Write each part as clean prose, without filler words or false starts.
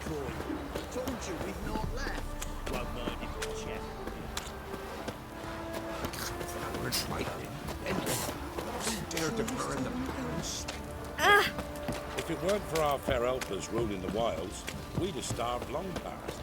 coin. Told you we've not left. Won't mind if we check. We're fighting. And dare to burn the palace. If it weren't for our fair helpers ruling the wilds, we'd have starved long past.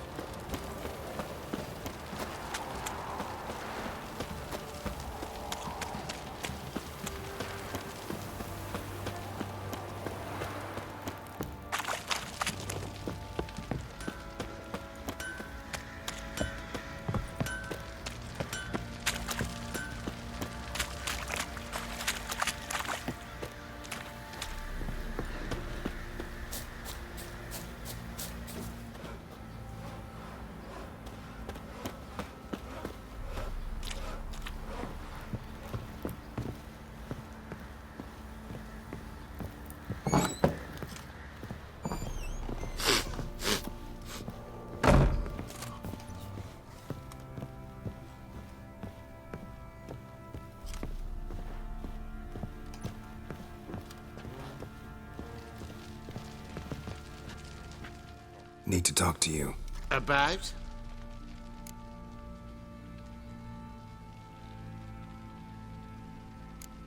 Need to talk to you. About?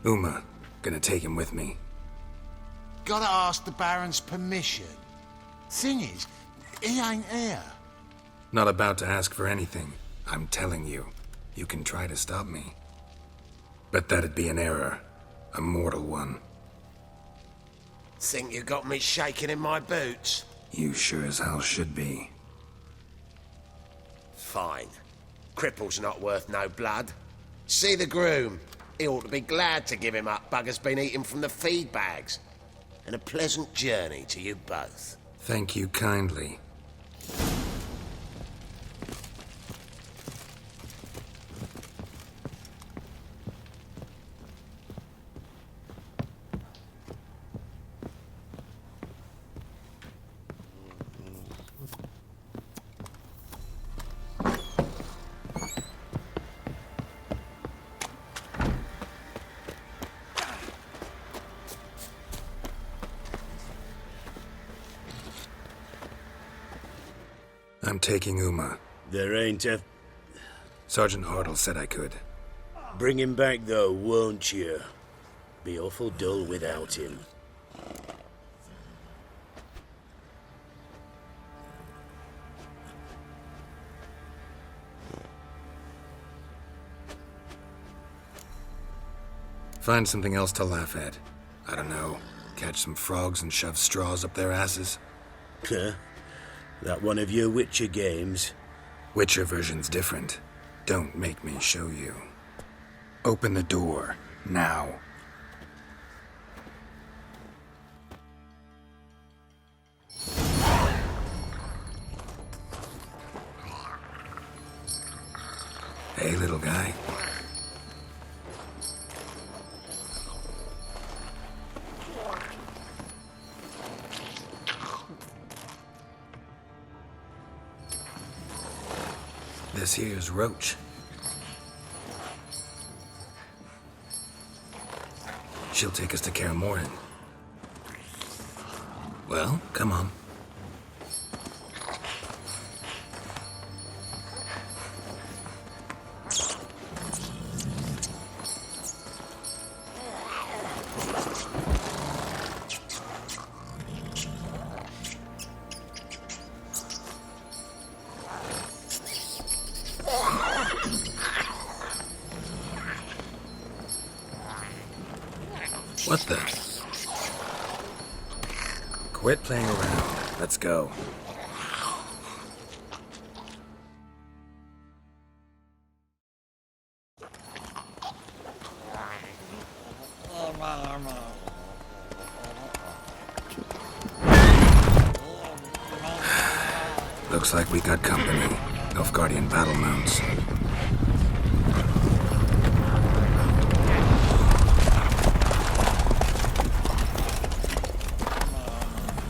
Uma. Gonna take him with me. Gotta ask the Baron's permission. Thing is, he ain't here. Not about to ask for anything. I'm telling you. You can try to stop me. But that'd be an error. A mortal one. Think you got me shaking in my boots? You sure as hell should be. Fine. Cripple's not worth no blood. See the groom. He ought to be glad to give him up. Bugger's been eating from the feed bags. And a pleasant journey to you both. Thank you kindly. I'm taking Uma. There ain't a... Sergeant Hartle said I could. Bring him back, though, won't you? Be awful dull without him. Find something else to laugh at. I don't know. Catch some frogs and shove straws up their asses. Huh? That one of your Witcher games? Witcher version's different. Don't make me show you. Open the door. Now. Hey, little guy. This here's Roach. She'll take us to Kaer Morhen. Well, come on. What the? Quit playing around. Let's go. Looks like we got company. Nilfgaardian battle mounts.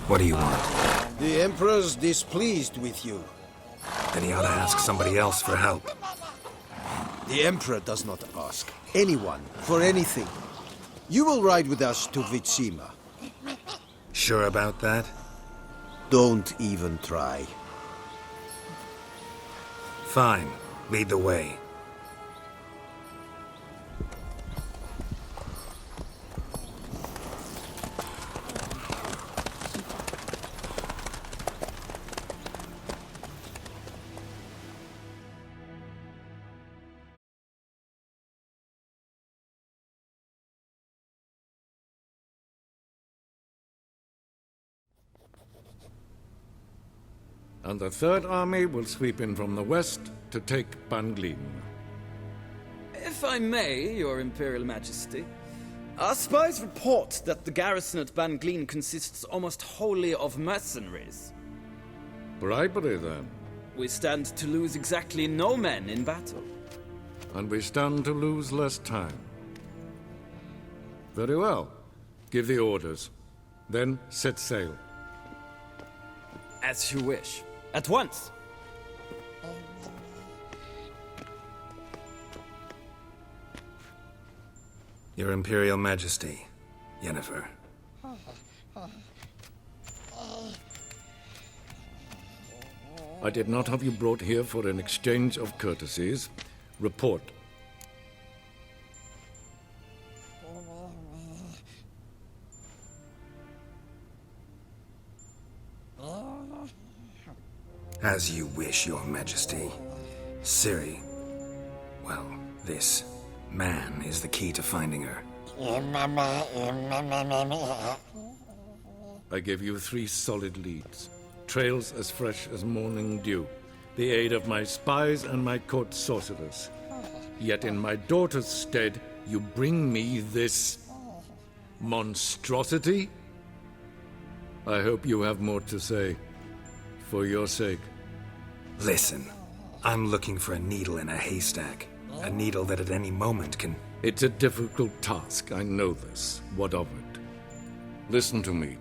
What do you want? The Emperor's displeased with you. Then he ought to ask somebody else for help. The Emperor does not ask anyone for anything. You will ride with us to Vitsima. Sure about that? Don't even try. Fine. Lead the way. And the Third Army will sweep in from the west to take Banglin. If I may, Your Imperial Majesty, our spies report that the garrison at Banglin consists almost wholly of mercenaries. Bribery, then. We stand to lose exactly no men in battle. And we stand to lose less time. Very well. Give the orders. Then set sail. As you wish. At once! Your Imperial Majesty, Yennefer. I did not have you brought here for an exchange of courtesies. Report. As you wish, Your Majesty. Ciri. Well, this man is the key to finding her. I gave you 3 solid leads. Trails as fresh as morning dew. The aid of my spies and my court sorcerers. Yet in my daughter's stead, you bring me this monstrosity? I hope you have more to say. For your sake. Listen, I'm looking for a needle in a haystack. A needle that at any moment can... It's a difficult task, I know this. What of it? Listen to me.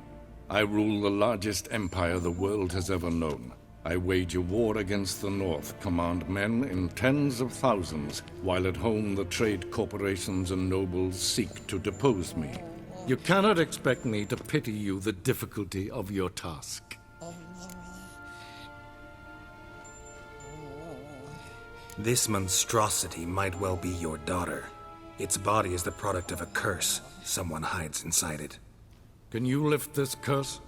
I rule the largest empire the world has ever known. I wage a war against the North, command men in tens of thousands, while at home the trade corporations and nobles seek to depose me. You cannot expect me to pity you the difficulty of your task. This monstrosity might well be your daughter. Its body is the product of a curse. Someone hides inside it. Can you lift this curse?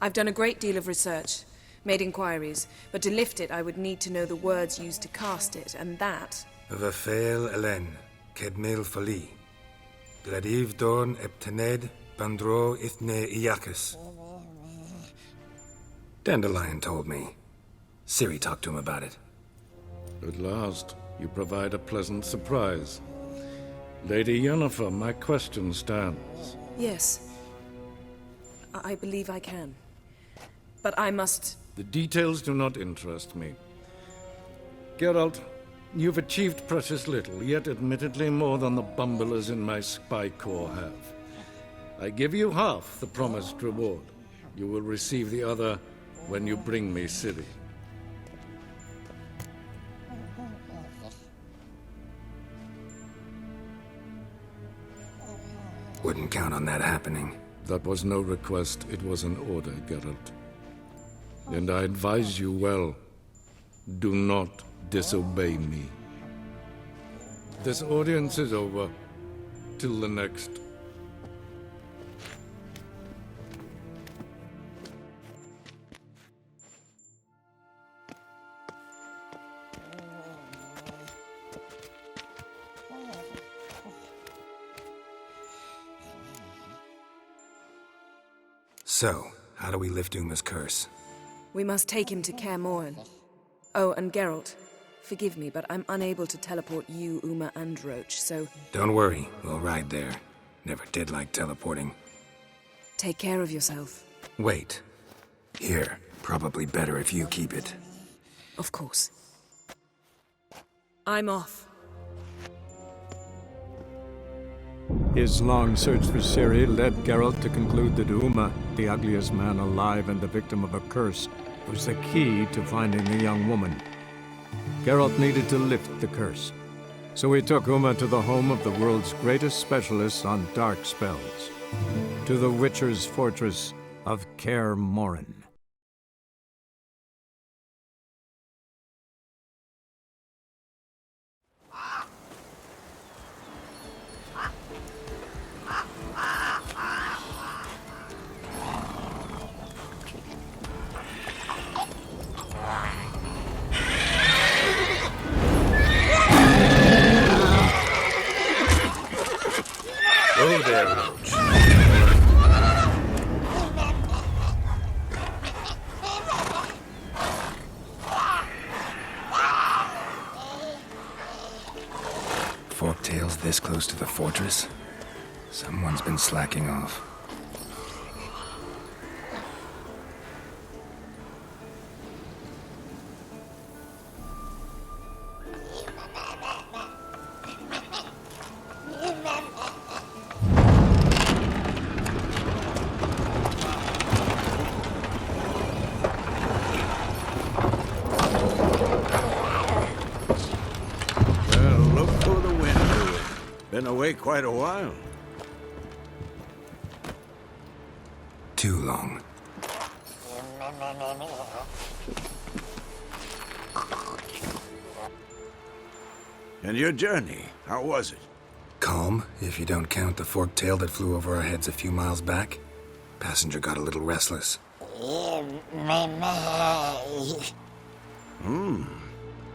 I've done a great deal of research, made inquiries, but to lift it I would need to know the words used to cast it, and that... Vafel Elen, Kedmil Fali. Gladiv Dorn Eptened, Bandro Ithne Iakis. Dandelion told me. Ciri talked to him about it. At last, you provide a pleasant surprise. Lady Yennefer, my question stands. Yes. I believe I can. But I must... The details do not interest me. Geralt, you've achieved precious little, yet admittedly more than the bumblers in my spy corps have. I give you half the promised reward. You will receive the other when you bring me Ciri. Wouldn't count on that happening. That was no request, it was an order, Geralt. And I advise you well, do not disobey me. This audience is over. Till the next. So, how do we lift Uma's curse? We must take him to Kaer Morhen. Oh, and Geralt, forgive me, but I'm unable to teleport you, Uma, and Roach, so... Don't worry, we'll ride there. Never did like teleporting. Take care of yourself. Wait. Here, probably better if you keep it. Of course. I'm off. His long search for Ciri led Geralt to conclude that Uma, the ugliest man alive and the victim of a curse, was the key to finding the young woman. Geralt needed to lift the curse, so he took Uma to the home of the world's greatest specialist on dark spells, to the Witcher's fortress of Kaer Morhen. this close to the fortress? Someone's been slacking off. Been away quite a while. Too long. And your journey, how was it? Calm, if you don't count the forked tail that flew over our heads a few miles back. Passenger got a little restless.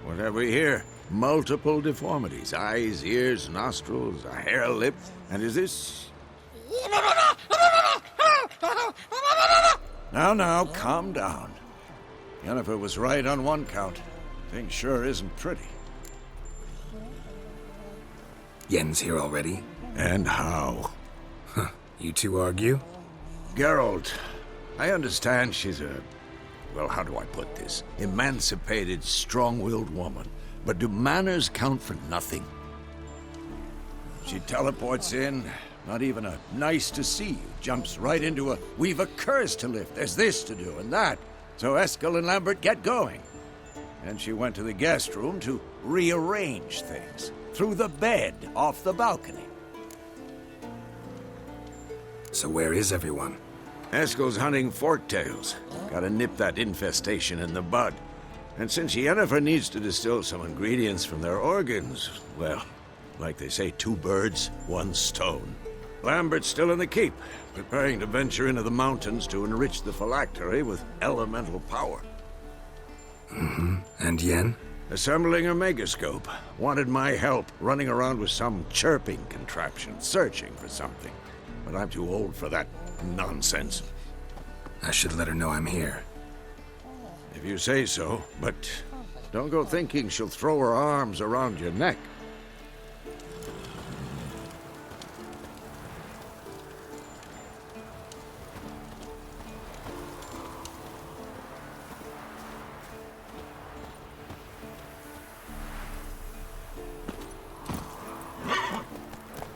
What have we here? Multiple deformities. Eyes, ears, nostrils, a hair lip. And is this... Now, calm down. Yennefer was right on one count. Thing sure isn't pretty. Yen's here already? And how? You two argue? Geralt, I understand she's a... Well, how do I put this? Emancipated, strong-willed woman. But do manners count for nothing? She teleports in, not even a nice to see you, jumps right into a we've a curse to lift, there's this to do and that. So Eskel and Lambert get going. And she went to the guest room to rearrange things. Through the bed, off the balcony. So where is everyone? Eskel's hunting forktails. Gotta nip that infestation in the bud. And since Yennefer needs to distill some ingredients from their organs, well, like they say, 2 birds, 1 stone. Lambert's still in the keep, preparing to venture into the mountains to enrich the phylactery with elemental power. And Yen? Assembling a megascope. Wanted my help running around with some chirping contraption, searching for something. But I'm too old for that nonsense. I should let her know I'm here. If you say so, but don't go thinking she'll throw her arms around your neck.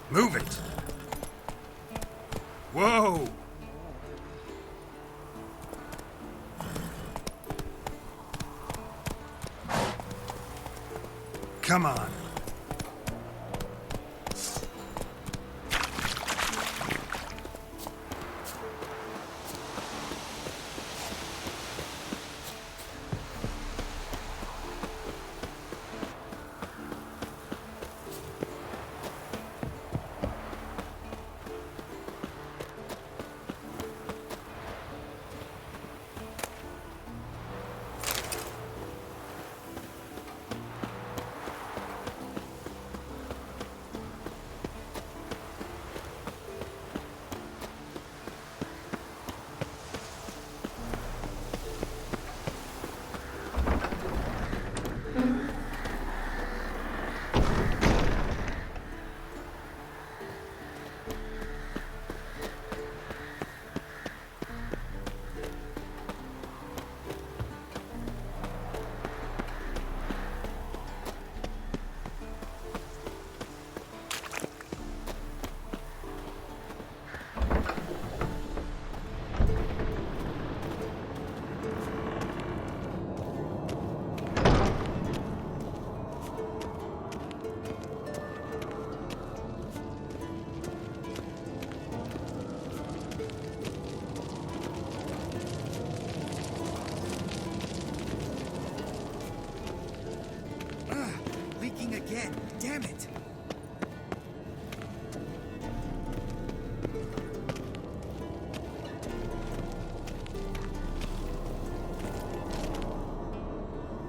Move it! Whoa! Come on. Again. Damn it!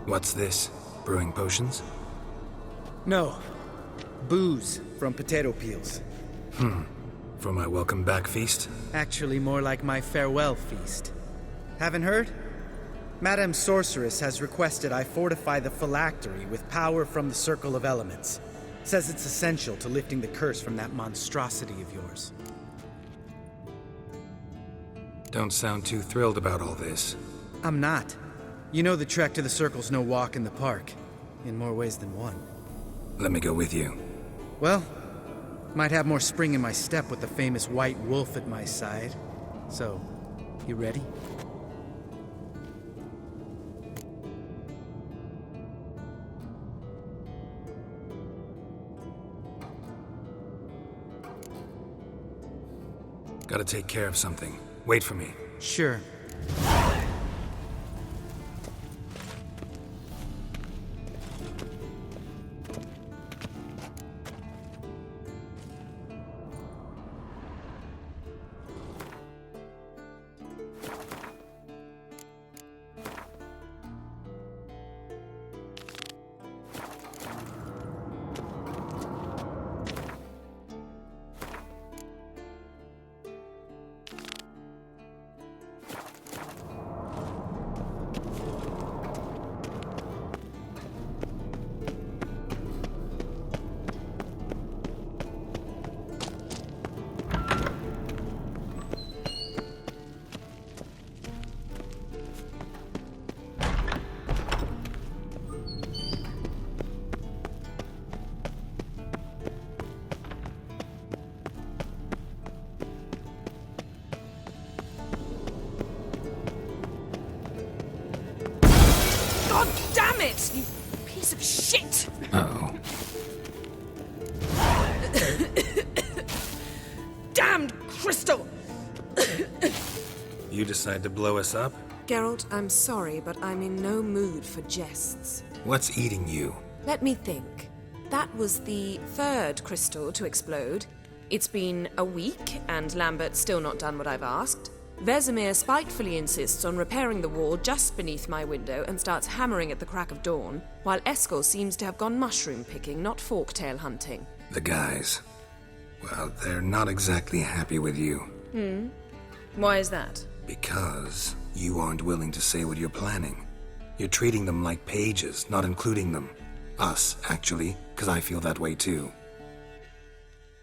What's this? Brewing potions? No. Booze from potato peels. For my welcome back feast? Actually, more like my farewell feast. Haven't heard? Madame Sorceress has requested I fortify the phylactery with power from the Circle of Elements. Says it's essential to lifting the curse from that monstrosity of yours. Don't sound too thrilled about all this. I'm not. You know the trek to the Circle's no walk in the park. In more ways than one. Let me go with you. Well, might have more spring in my step with the famous white wolf at my side. So, you ready? Gotta take care of something. Wait for me. Sure. God damn it! You piece of shit! Uh-oh. Damned crystal! You decide to blow us up? Geralt, I'm sorry, but I'm in no mood for jests. What's eating you? Let me think. That was the third crystal to explode. It's been a week, and Lambert's still not done what I've asked. Vesemir spitefully insists on repairing the wall just beneath my window and starts hammering at the crack of dawn, while Eskel seems to have gone mushroom picking, not forktail hunting. The guys. Well, they're not exactly happy with you. Why is that? Because you aren't willing to say what you're planning. You're treating them like pages, not including them. Us, actually, because I feel that way too.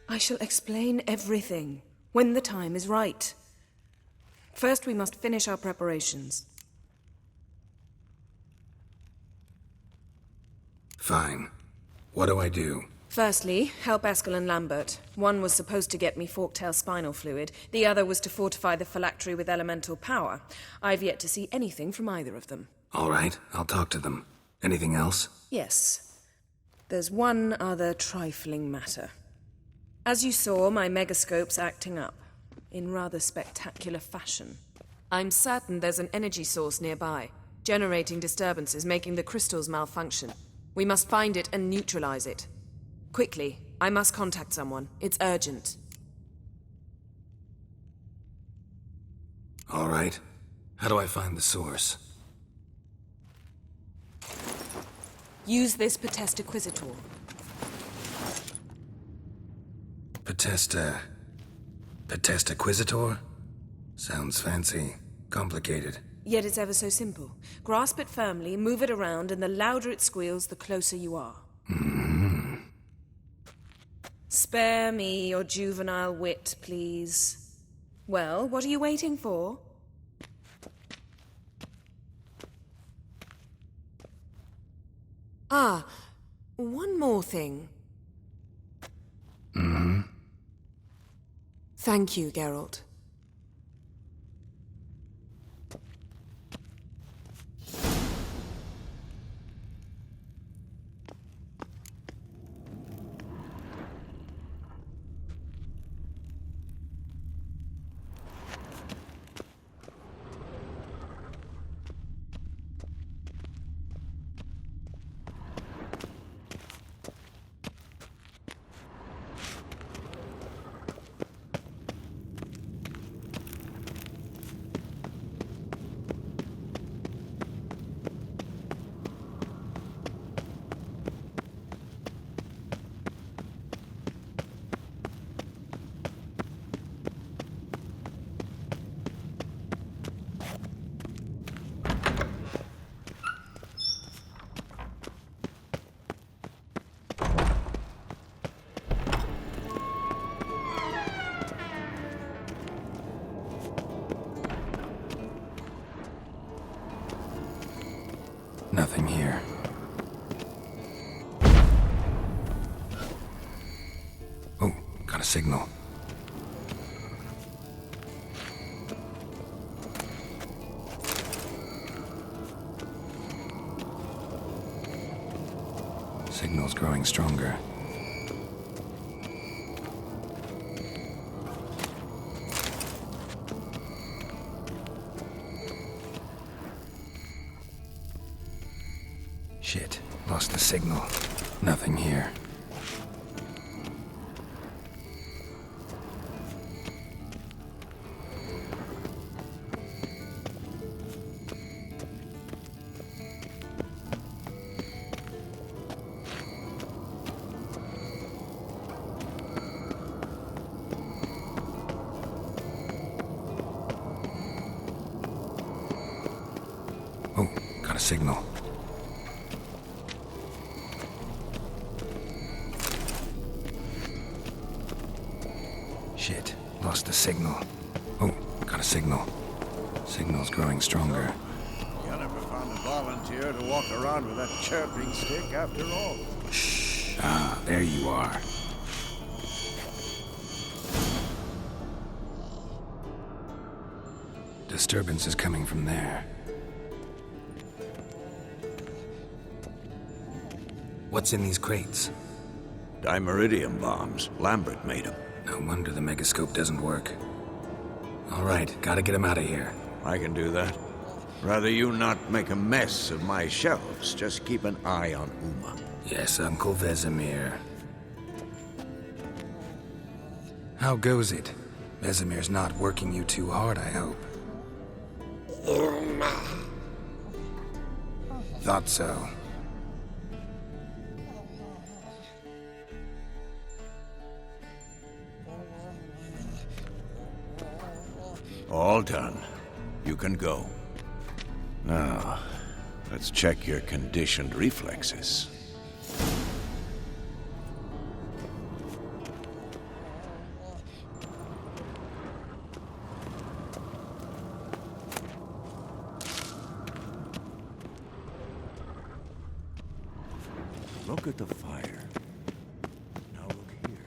I shall explain everything when the time is right. First, we must finish our preparations. Fine. What do I do? Firstly, help Eskel and Lambert. One was supposed to get me forktail spinal fluid. The other was to fortify the phylactery with elemental power. I've yet to see anything from either of them. All right, I'll talk to them. Anything else? Yes. There's one other trifling matter. As you saw, my megascope's acting up. In rather spectacular fashion. I'm certain there's an energy source nearby, generating disturbances, making the crystals malfunction. We must find it and neutralize it. Quickly, I must contact someone. It's urgent. All right. How do I find the source? Use this Potesta Quisitor. Potesta Quisitor? Sounds fancy. Complicated. Yet it's ever so simple. Grasp it firmly, move it around, and the louder it squeals, the closer you are. Spare me your juvenile wit, please. Well, what are you waiting for? Ah, one more thing. Thank you, Geralt. Nothing here. Oh, got a signal. Signal's growing stronger. Shit, lost the signal. Nothing here. Oh, got a signal. Shit, lost the signal. Oh, got a signal. Signal's growing stronger. You never found a volunteer to walk around with that chirping stick after all. Shh. Ah, there you are. Disturbance is coming from there. What's in these crates? Dimeridium bombs. Lambert made them. No wonder the megascope doesn't work. All right, gotta get him out of here. I can do that. Rather you not make a mess of my shelves. Just keep an eye on Uma. Yes, Uncle Vesemir. How goes it? Vesemir's not working you too hard, I hope. Thought so. All done. You can go. Now, let's check your conditioned reflexes. Look at the fire. Now look here.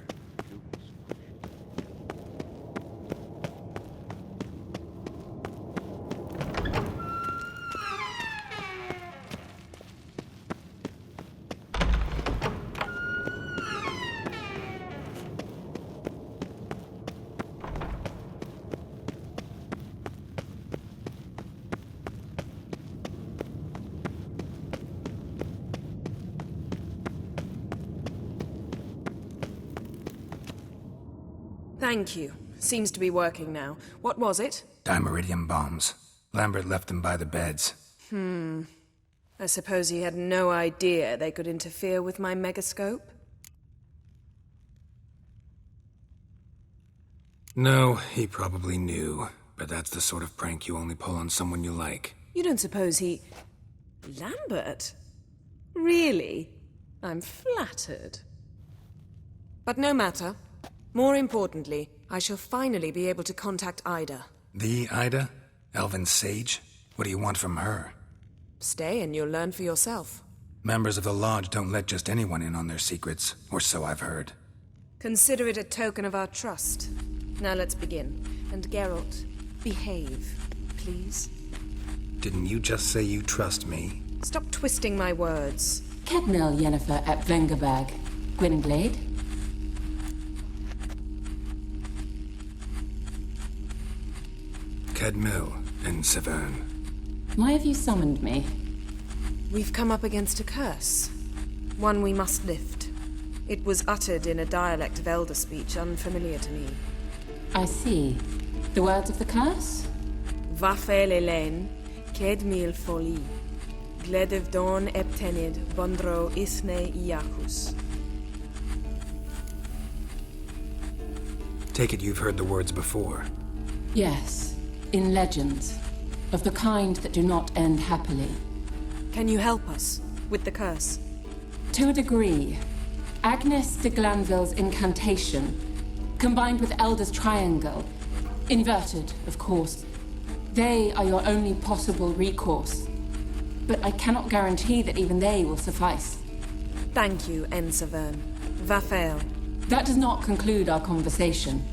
Thank you. Seems to be working now. What was it? Dimeridium bombs. Lambert left them by the beds. I suppose he had no idea they could interfere with my megascope? No, he probably knew. But that's the sort of prank you only pull on someone you like. You don't suppose he... Lambert? Really? I'm flattered. But no matter. More importantly, I shall finally be able to contact Ida. The Ida? Elven sage? What do you want from her? Stay and you'll learn for yourself. Members of the Lodge don't let just anyone in on their secrets, or so I've heard. Consider it a token of our trust. Now let's begin. And Geralt, behave, please. Didn't you just say you trust me? Stop twisting my words. Kedmil Yennefer at Vengerberg. Gwynblade? Kedmil and Severn. Why have you summoned me? We've come up against a curse. One we must lift. It was uttered in a dialect of Elder speech unfamiliar to me. I see. The words of the curse? Vafel Elen, Kedmil Foli, Gledev Don Eptenid, Bondro Isne Iakus. Take it you've heard the words before. Yes. In legends. Of the kind that do not end happily. Can you help us with the curse? To a degree. Agnes de Glanville's incantation, combined with Elder's triangle, inverted, of course. They are your only possible recourse. but I cannot guarantee that even they will suffice. Thank you, Ensavern. Vafael. That does not conclude our conversation.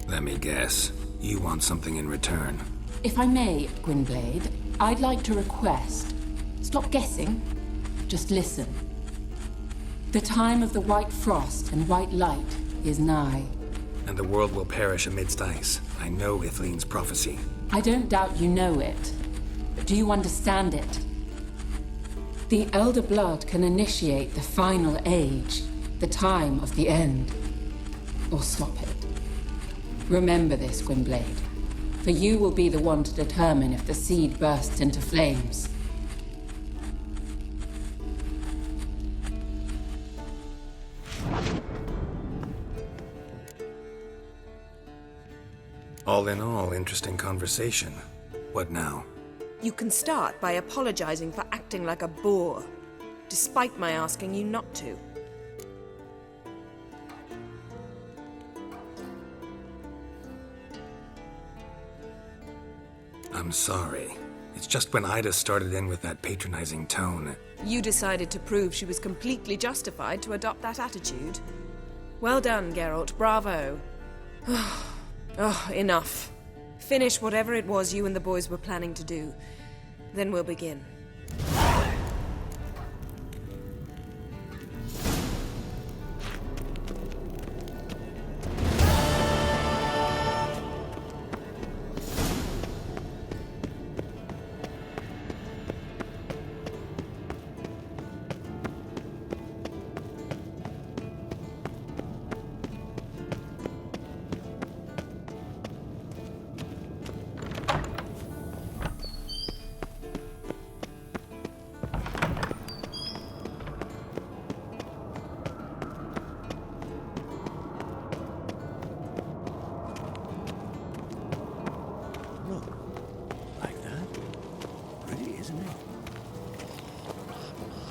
Let me guess. You want something in return. If I may, Gwynblade, I'd like to request. Stop guessing. Just listen. The time of the white frost and white light is nigh. And the world will perish amidst ice. I know Ithleen's prophecy. I don't doubt you know it. But do you understand it? The Elder Blood can initiate the final age, the time of the end. Or stop it. Remember this, Gwynblade. For you will be the one to determine if the seed bursts into flames. All in all, interesting conversation. What now? You can start by apologizing for acting like a boor, despite my asking you not to. I'm sorry. It's just when Ida started in with that patronizing tone. You decided to prove she was completely justified to adopt that attitude. Well done, Geralt. Bravo. Oh, enough. Finish whatever it was you and the boys were planning to do. Then we'll begin.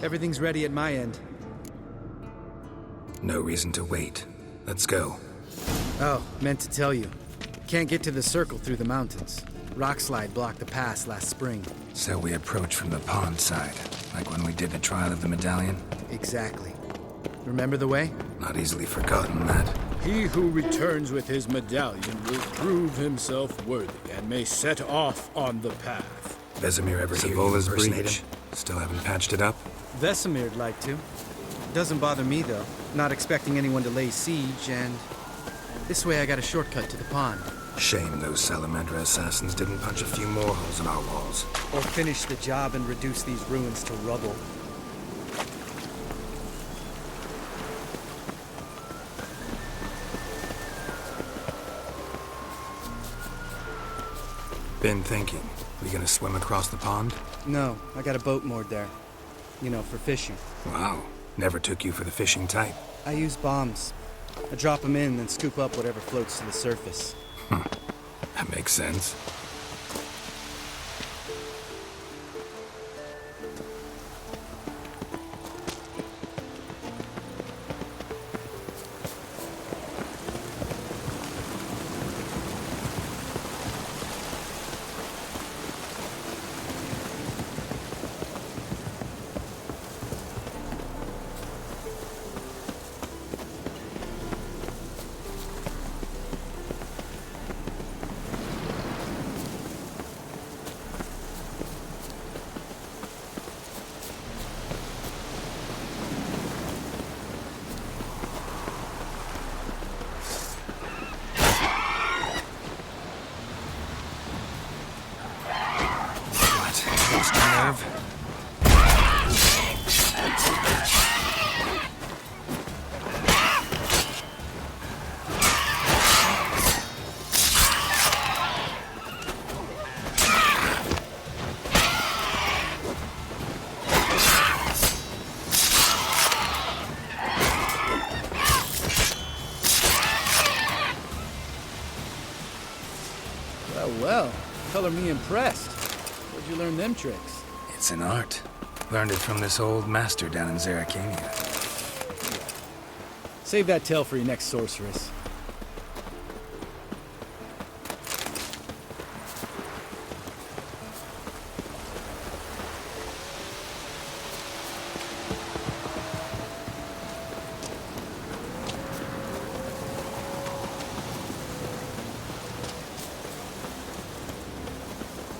Everything's ready at my end. No reason to wait. Let's go. Oh, meant to tell you. Can't get to the circle through the mountains. Rockslide blocked the pass last spring. So we approach from the pond side, like when we did the trial of the medallion? Exactly. Remember the way? Not easily forgotten, that. He who returns with his medallion will prove himself worthy and may set off on the path. Vesemir ever hear you Savola's impersonate breach. him? Still haven't patched it up? Vesemir'd like to. Doesn't bother me, though. Not expecting anyone to lay siege, and... this way I got a shortcut to the pond. Shame those Salamandra assassins didn't punch a few more holes in our walls. Or finish the job and reduce these ruins to rubble. Been thinking. We gonna swim across the pond? No, I got a boat moored there. You know, for fishing. Wow. Never took you for the fishing type. I use bombs. I drop them in, then scoop up whatever floats to the surface. That makes sense. Well, color me impressed. Where'd you learn them tricks? It's an art. Learned it from this old master down in Zerrikania. Save that tale for your next sorceress.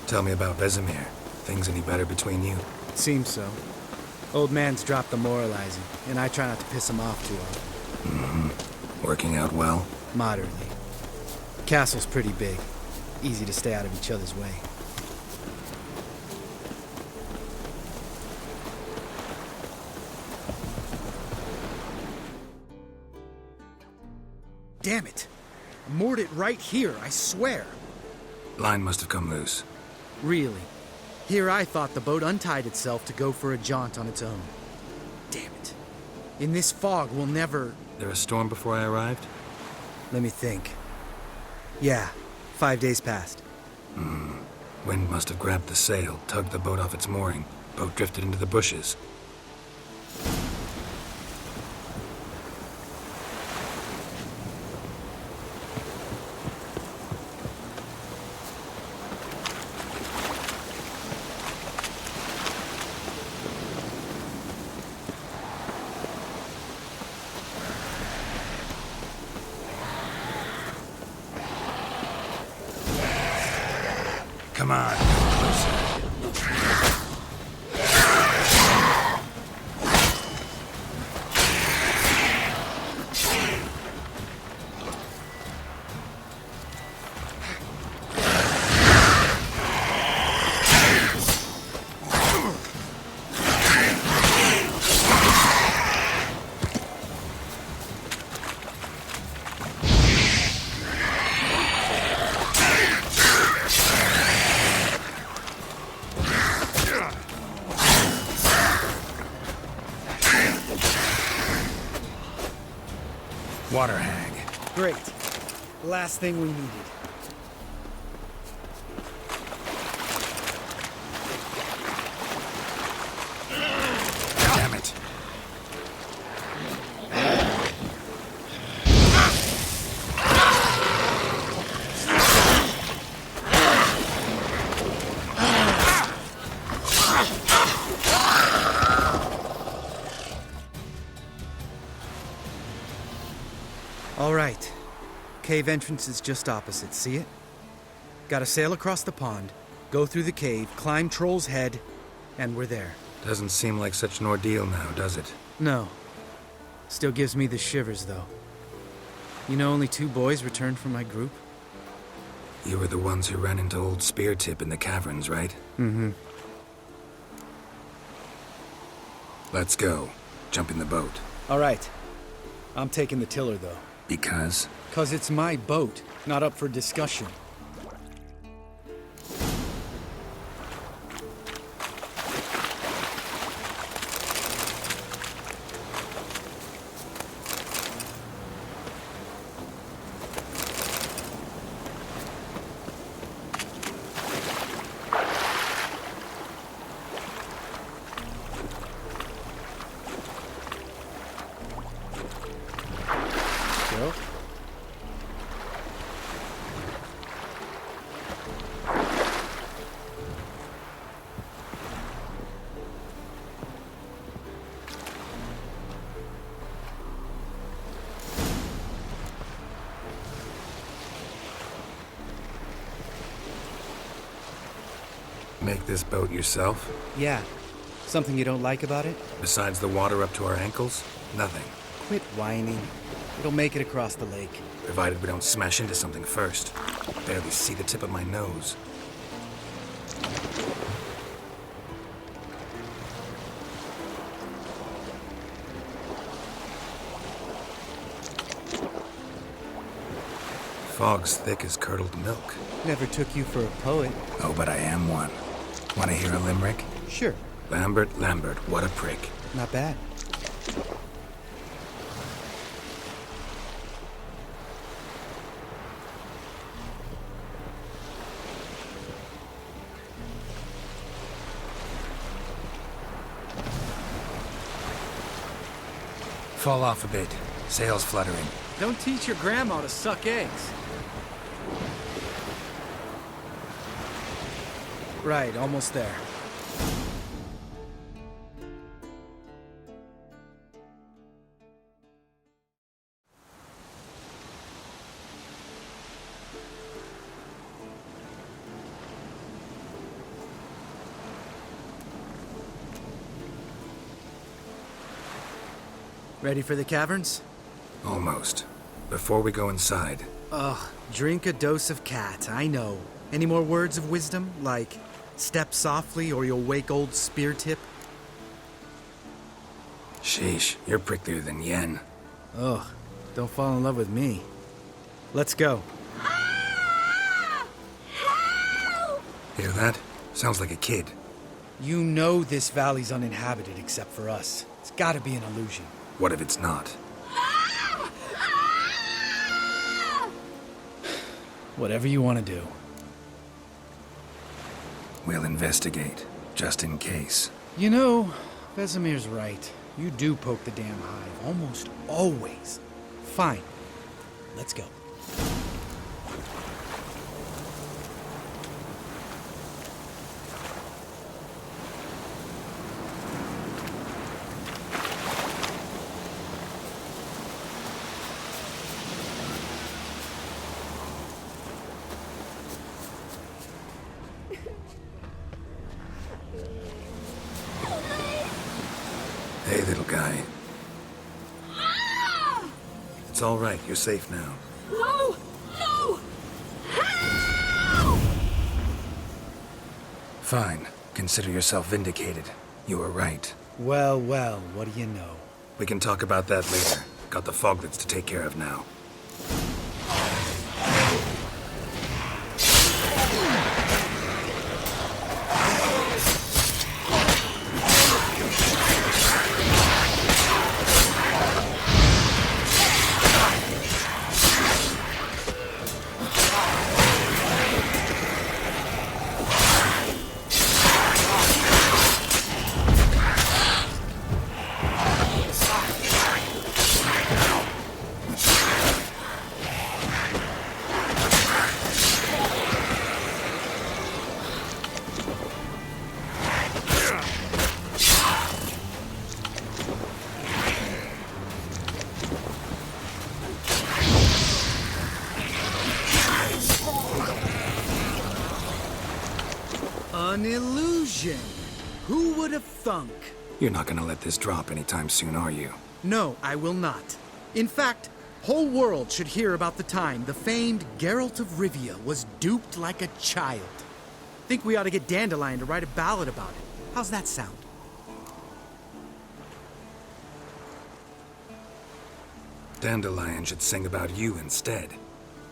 Tell me about Vesemir. Things any better between you? Seems so. Old man's dropped the moralizing, and I try not to piss him off too often. Mm-hmm. Working out well? Moderately. Castle's pretty big. Easy to stay out of each other's way. Damn it! I moored it right here, I swear! Line must have come loose. Really? Here I thought the boat untied itself to go for a jaunt on its own. Damn it. In this fog, we'll never... There a storm before I arrived? Let me think. Yeah, 5 days passed. Wind must have grabbed the sail, tugged the boat off its mooring. Boat drifted into the bushes. Come on, closer. Water hag. Great. Last thing we needed. Damn it. All right. Cave entrance is just opposite, see it? Gotta sail across the pond, go through the cave, climb Troll's Head, and we're there. Doesn't seem like such an ordeal now, does it? No. Still gives me the shivers, though. You know only 2 boys returned from my group? You were the ones who ran into old Speartip in the caverns, right? Mm-hmm. Let's go. Jump in the boat. All right. I'm taking the tiller, though. Because? 'Cause it's my boat, not up for discussion. Go. Make this boat yourself? Yeah. Something you don't like about it? Besides the water up to our ankles? Nothing. Quit whining. It'll make it across the lake. Provided we don't smash into something first. Barely see the tip of my nose. Fog's thick as curdled milk. Never took you for a poet. Oh, but I am one. Want to hear a limerick? Sure. Lambert, Lambert, what a prick. Not bad. Fall off a bit. Sails fluttering. Don't teach your grandma to suck eggs. Right, almost there. Ready for the caverns? Almost. Before we go inside, Ugh, drink a dose of cat, I know. Any more words of wisdom, like step softly or you'll wake old Spear Tip? sheesh, you're pricklier than Yen. Ugh, don't fall in love with me. Let's go. Hear that? Sounds like a kid. You know this valley's uninhabited except for us. It's gotta be an illusion. What if it's not? Whatever you want to do. We'll investigate, just in case. You know, Vesemir's right. You do poke the damn hive, almost always. Fine. Let's go. Hey, little guy. It's all right. You're safe now. No! No! Fine. Consider yourself vindicated. You were right. Well, well, what do you know? We can talk about that later. Got the foglets to take care of now. An illusion! Who would have thunk? You're not gonna let this drop anytime soon, are you? No, I will not. In fact, whole world should hear about the time the famed Geralt of Rivia was duped like a child. Think we ought to get Dandelion to write a ballad about it. How's that sound? Dandelion should sing about you instead.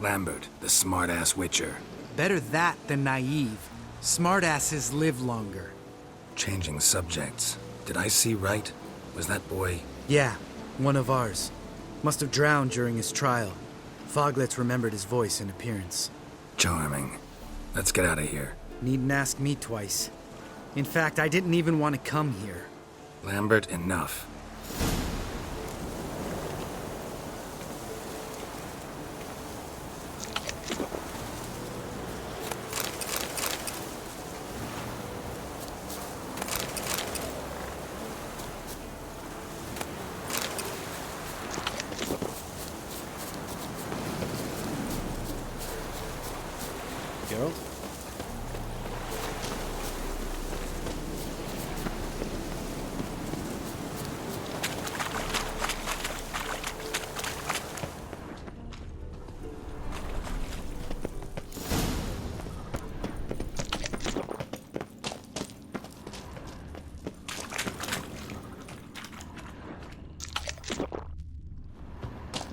Lambert, the smart-ass witcher. Better that than naive. Smartasses live longer. Changing subjects. Did I see right? Was that boy... Yeah, one of ours. Must have drowned during his trial. Foglets remembered his voice and appearance. Charming. Let's get out of here. Needn't ask me twice. In fact, I didn't even want to come here. Lambert, enough. Geralt?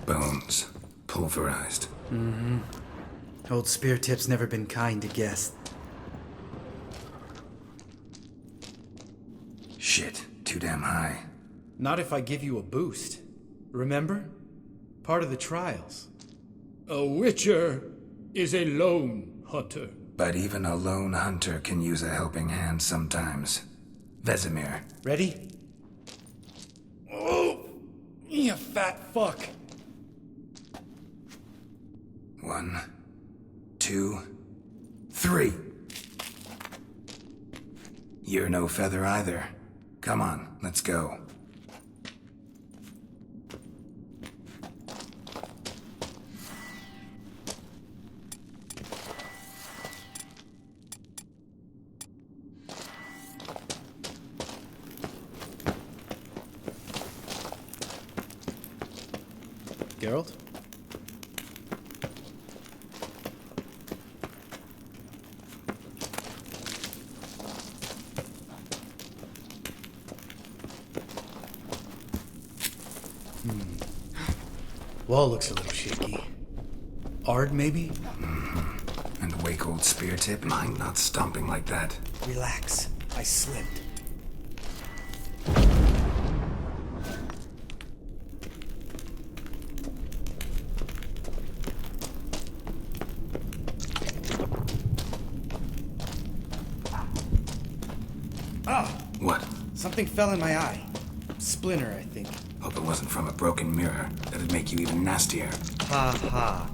Bones. Pulverized. Mm-hmm. Old Spear Tip's never been kind to guests. Shit. Too damn high. Not if I give you a boost. Remember? Part of the trials. A witcher is a lone hunter. But even a lone hunter can use a helping hand sometimes. Vesemir. Ready? Oh, you fat fuck. 1, 2, 3. You're no feather either. Come on, let's go. Geralt? Wall looks a little shaky. Ard, maybe? And a wake-old spear tip? Mind not stomping like that. Relax. I slipped. What? Something fell in my eye. Splinter, I think. Hope it wasn't from a broken mirror. That'd make you even nastier. Ha ha.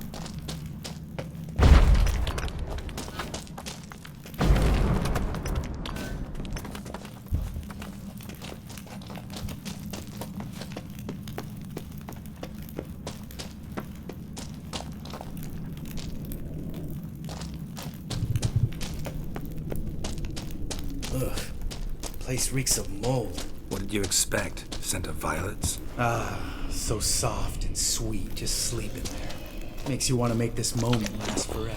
Ugh. Place reeks of mold. What did you expect? Scent of violets? So soft and sweet, just sleeping there. Makes you want to make this moment last forever.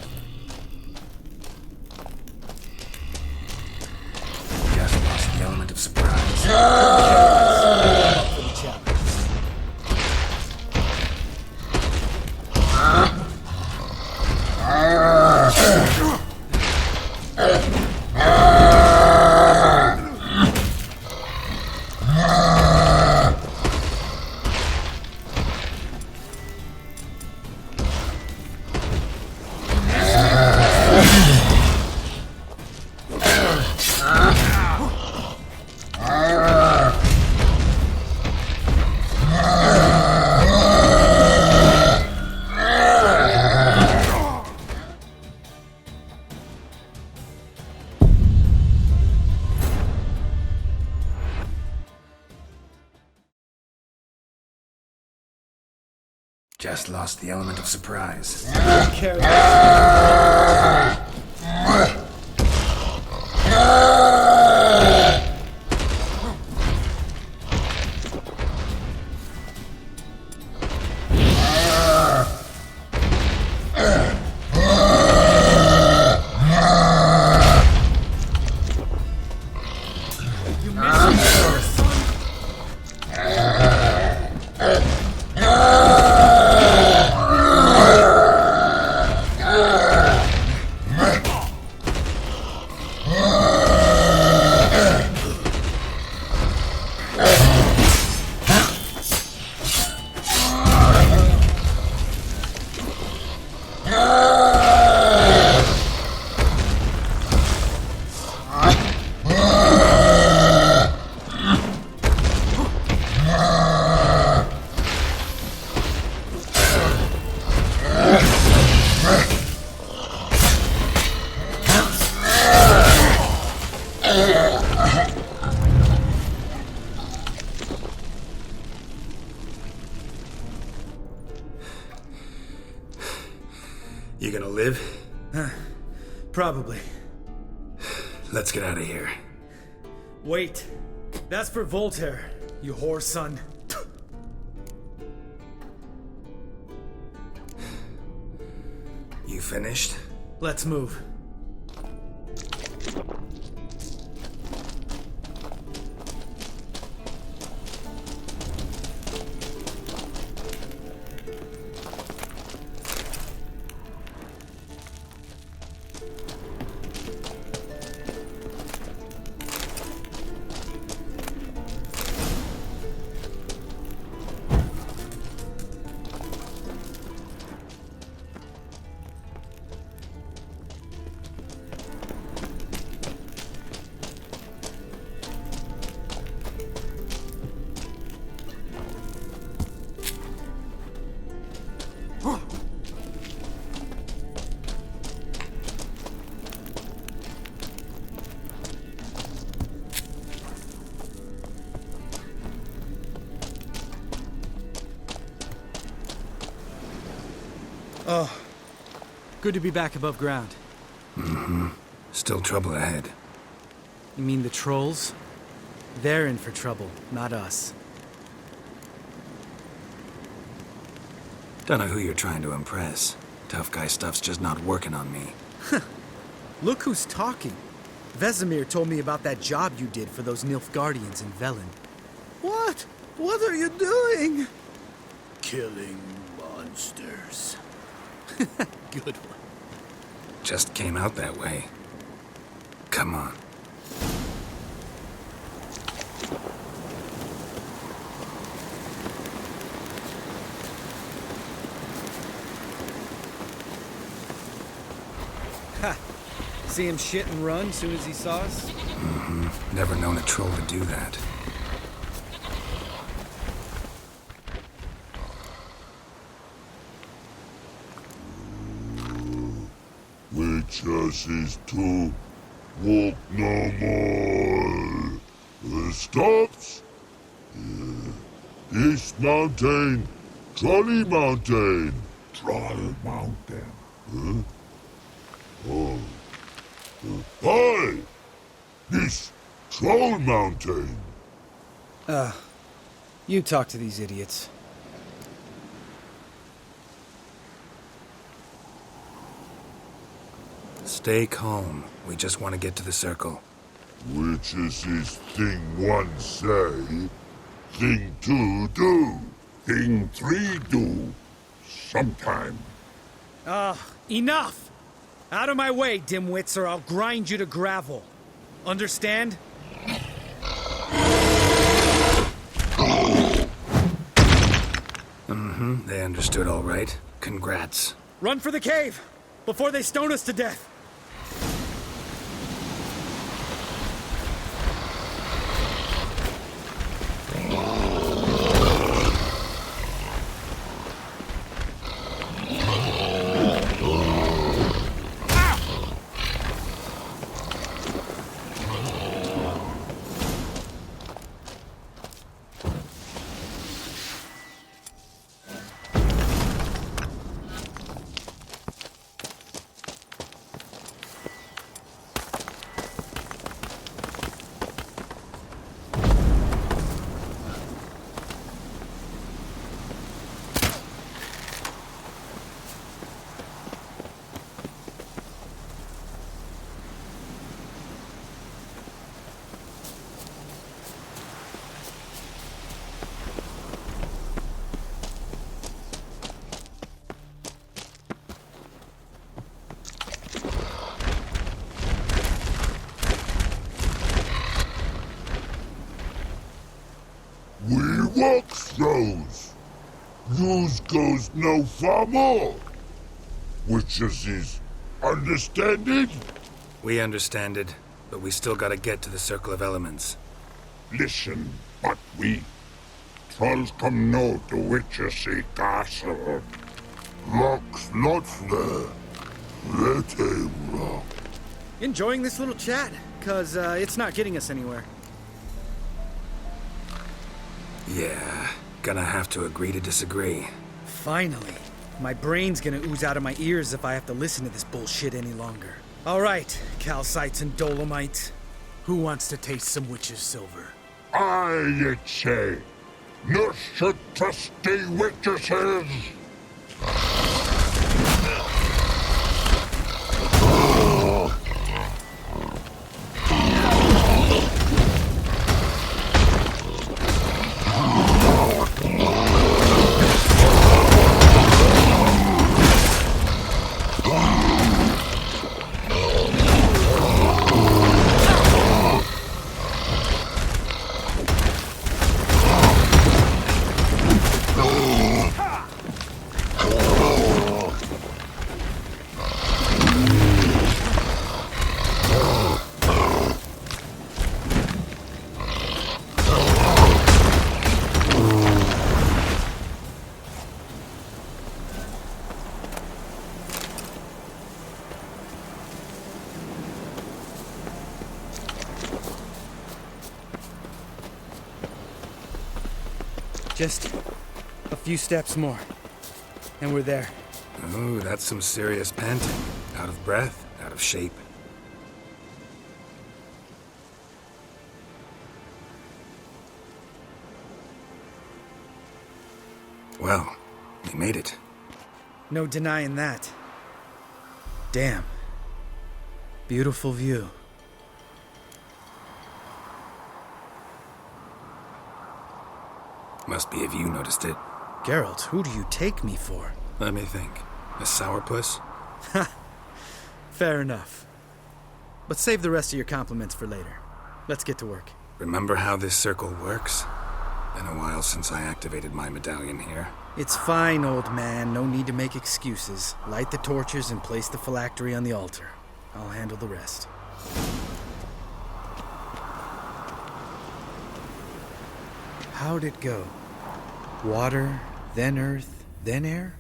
Just lost the element of surprise. For the chapters. Just lost the element of surprise. You gonna live? Probably. Let's get out of here. Wait. That's for Voltaire, you whore son. You finished? Let's move. Oh, good to be back above ground. Mm-hmm. Still trouble ahead. You mean the trolls? They're in for trouble, not us. Don't know who you're trying to impress. Tough guy stuff's just not working on me. Look who's talking. Vesemir told me about that job you did for those Nilfgaardians in Velen. What? What are you doing? Killing monsters. Good one. Just came out that way. Come on. Ha! See him shit and run as soon as he saw us? Mm-hmm. Never known a troll to do that. Witches is to walk no more. Stops? Yeah. This mountain, Trolley Mountain. Troll Mountain. Huh? Oh. Hi! This Troll Mountain. You talk to these idiots. Stay calm. We just want to get to the circle. Witches is thing one say, thing two do, thing three do, sometime. Enough! Out of my way, dimwits, or I'll grind you to gravel. Understand? Mm-hmm. They understood all right. Congrats. Run for the cave! Before they stone us to death! We walk those. Yous goes no far more. Witches is understand it? We understand it, but we still gotta get to the Circle of Elements. Listen, but we trolls come no to Witches castle. Rocks not there. Let him rock. Enjoying this little chat? Cause, it's not getting us anywhere. Yeah, gonna have to agree to disagree. Finally. My brain's gonna ooze out of my ears if I have to listen to this bullshit any longer. Alright, calcites and dolomites. Who wants to taste some witch's silver? I say, no should trusty witches. Just a few steps more, and we're there. Ooh, that's some serious panting. Out of breath, out of shape. Well, we made it. No denying that. Damn. Beautiful view. Must be if you noticed it. Geralt, who do you take me for? Let me think. A sourpuss? Fair enough. But save the rest of your compliments for later. Let's get to work. Remember how this circle works? Been a while since I activated my medallion here. It's fine, old man. No need to make excuses. Light the torches and place the phylactery on the altar. I'll handle the rest. How'd it go? Water, then earth, then air?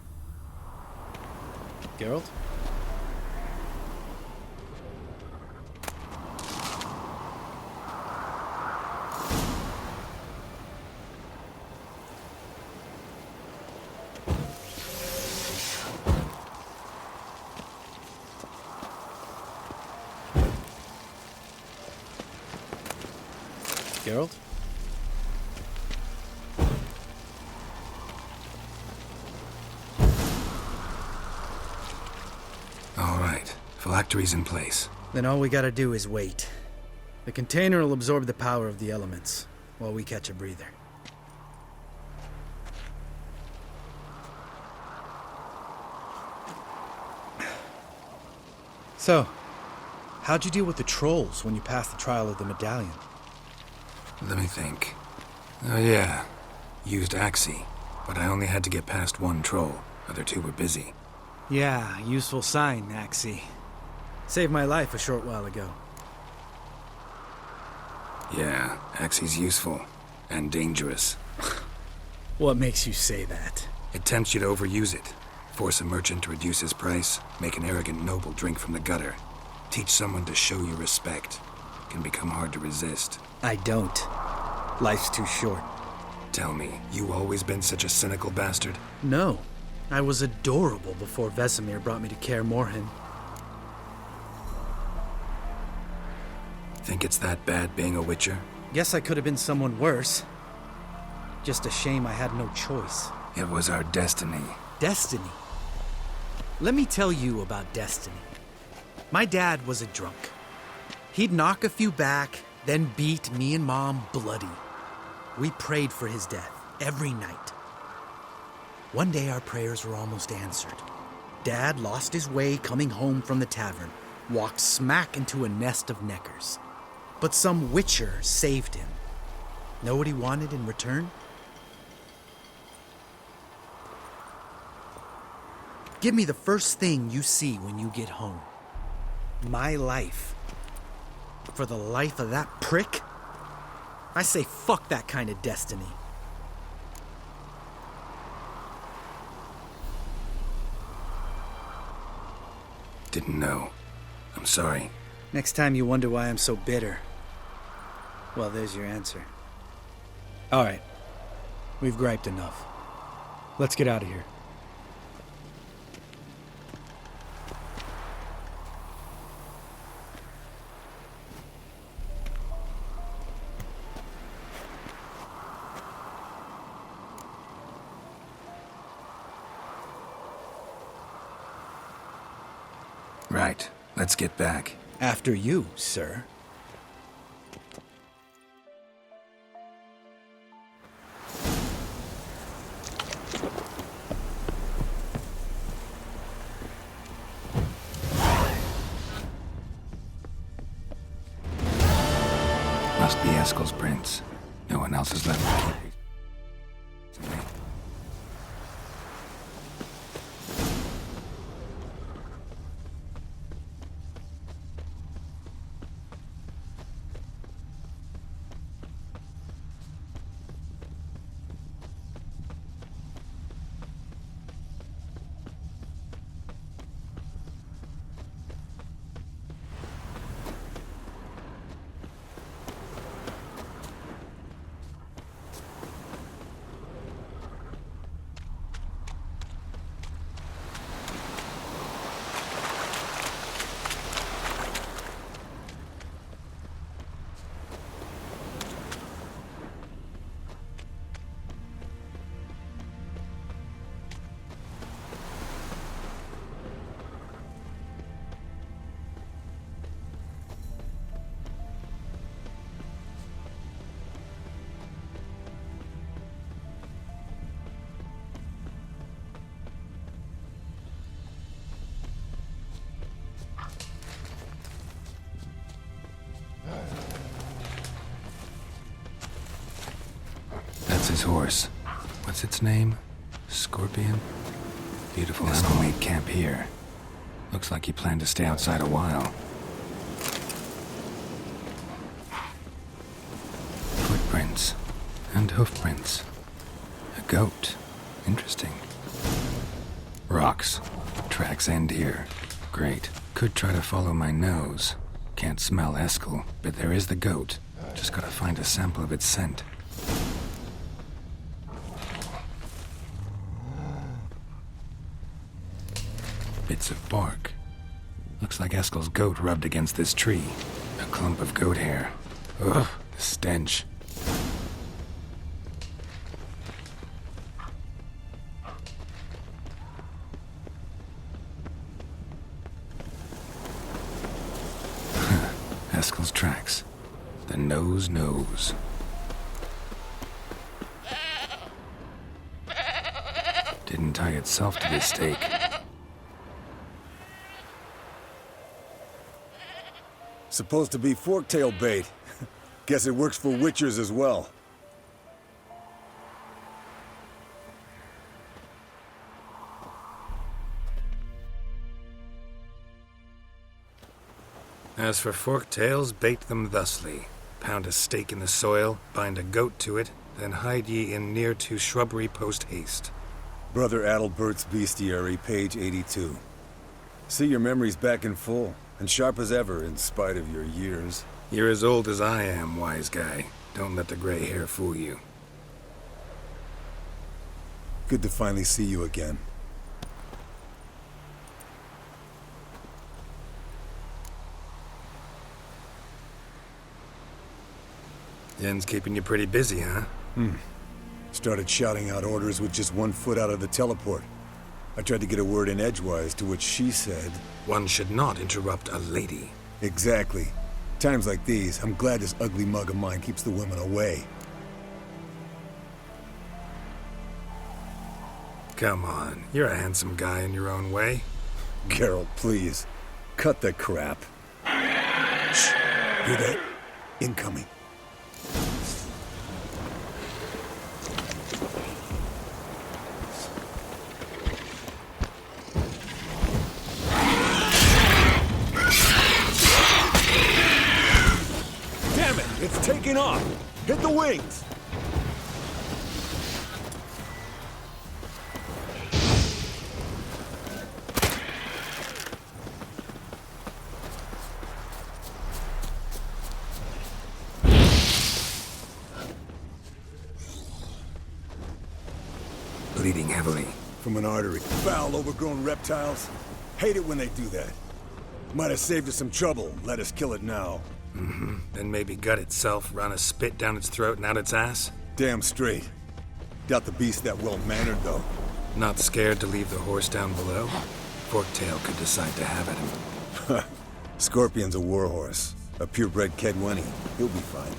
Geralt? Geralt? All right, phylactery's in place. Then all we gotta do is wait. The container will absorb the power of the elements, while we catch a breather. So, how'd you deal with the trolls when you passed the trial of the medallion? Let me think. Oh yeah, used Axii, but I only had to get past one troll. Other two were busy. Yeah, useful sign, Axii. Saved my life a short while ago. Yeah, Axii's useful. And dangerous. What makes you say that? It tempts you to overuse it. Force a merchant to reduce his price. Make an arrogant noble drink from the gutter. Teach someone to show you respect. Can become hard to resist. I don't. Life's too short. Tell me, you always been such a cynical bastard? No. I was adorable before Vesemir brought me to Kaer Morhen. Think it's that bad being a witcher? Guess I could have been someone worse. Just a shame I had no choice. It was our destiny. Destiny? Let me tell you about destiny. My dad was a drunk. He'd knock a few back, then beat me and Mom bloody. We prayed for his death every night. One day our prayers were almost answered. Dad lost his way coming home from the tavern, walked smack into a nest of neckers. But some witcher saved him. Know what he wanted in return? Give me the first thing you see when you get home. My life. For the life of that prick? I say fuck that kind of destiny. Didn't know. I'm sorry. Next time you wonder why I'm so bitter, well, there's your answer. All right. We've griped enough. Let's get out of here. Right. Let's get back. After you, sir. Must be Eskel's prince. No one else has left the keep. his horse. What's its name? Scorpion? Beautiful animal made camp here. Looks like he planned to stay outside a while. Footprints. And hoofprints. A goat. Interesting. Rocks. Tracks end here. Great. Could try to follow my nose. Can't smell Eskel, but there is the goat. Just gotta find a sample of its scent. Bits of bark. Looks like Eskel's goat rubbed against this tree. A clump of goat hair. Ugh, the stench. Eskel's tracks. The nose knows. Didn't tie itself to this stake. Supposed to be forktail bait. Guess it works for witchers as well. As for forktails, bait them thusly. Pound a stake in the soil, bind a goat to it, then hide ye in near to shrubbery post haste. Brother Adalbert's Bestiary, page 82. See your memories back in full, and sharp as ever in spite of your years. You're as old as I am, wise guy. Don't let the gray hair fool you. Good to finally see you again. Yen's keeping you pretty busy, huh? Started shouting out orders with just 1 foot out of the teleport. I tried to get a word in edgewise, to which she said... One should not interrupt a lady. Exactly. Times like these, I'm glad this ugly mug of mine keeps the women away. Come on, you're a handsome guy in your own way. Geralt, please. Cut the crap. Shh. Hear that? Incoming. Damn it! It's taking off! Hit the wings! Bleeding heavily. From an artery. Foul, overgrown reptiles. Hate it when they do that. Might have saved us some trouble. Let us kill it now. Then maybe gut itself, run a spit down its throat and out its ass? Damn straight. Doubt the beast that well-mannered, though. Not scared to leave the horse down below? Forktail could decide to have at him. Scorpion's a warhorse. A purebred Kedwenny. He'll be fine.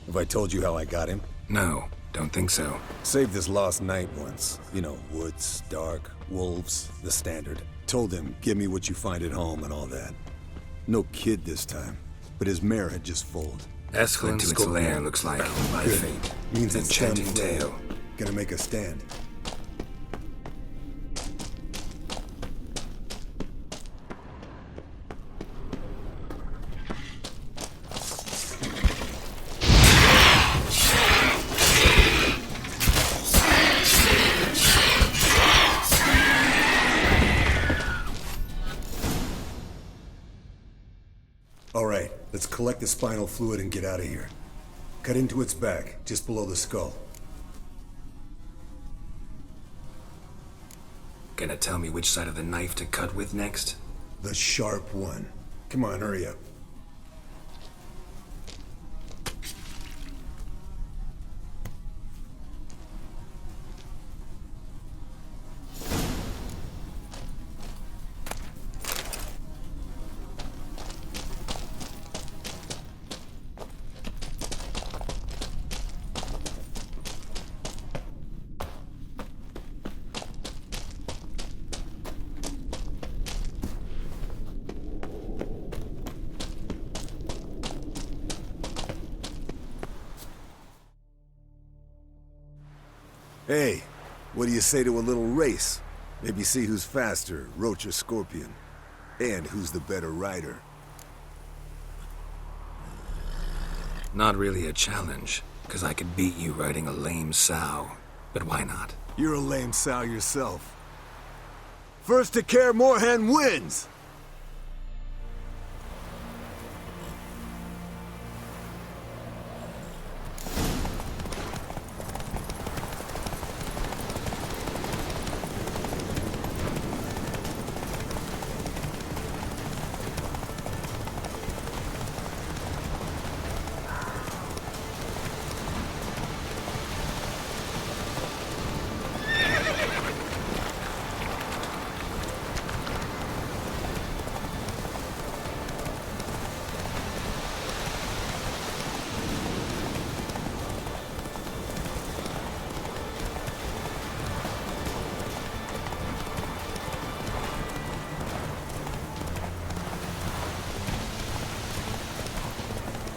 Have I told you how I got him? No, don't think so. Saved this lost knight once. You know, woods, dark, wolves, the standard. Told him, give me what you find at home and all that. No kid this time, but his mare had just foaled. Eskel into its lair, looks like, by Good. fate. Means An it's enchanting done for. tale. Gonna make a stand. All right, let's collect the spinal fluid and get out of here. Cut into its back, just below the skull. Gonna tell me which side of the knife to cut with next? The sharp one. Come on, hurry up. Hey, what do you say to a little race? Maybe see who's faster, Roach or Scorpion. And who's the better rider. Not really a challenge, because I could beat you riding a lame sow. But why not? You're a lame sow yourself. First to Kaer Morhen wins!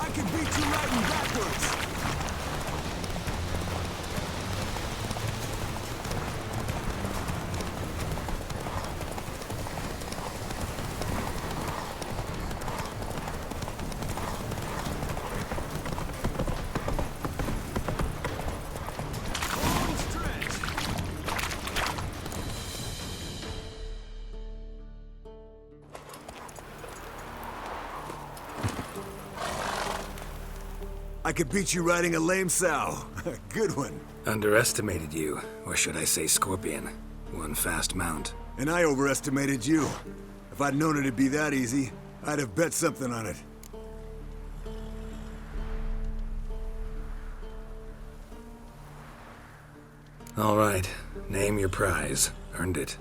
I can beat you riding backwards! I could beat you riding a lame sow. Good one. Underestimated you, or should I say Scorpion. One fast mount. And I overestimated you. If I'd known it'd be that easy, I'd have bet something on it. All right, name your prize. Earned it.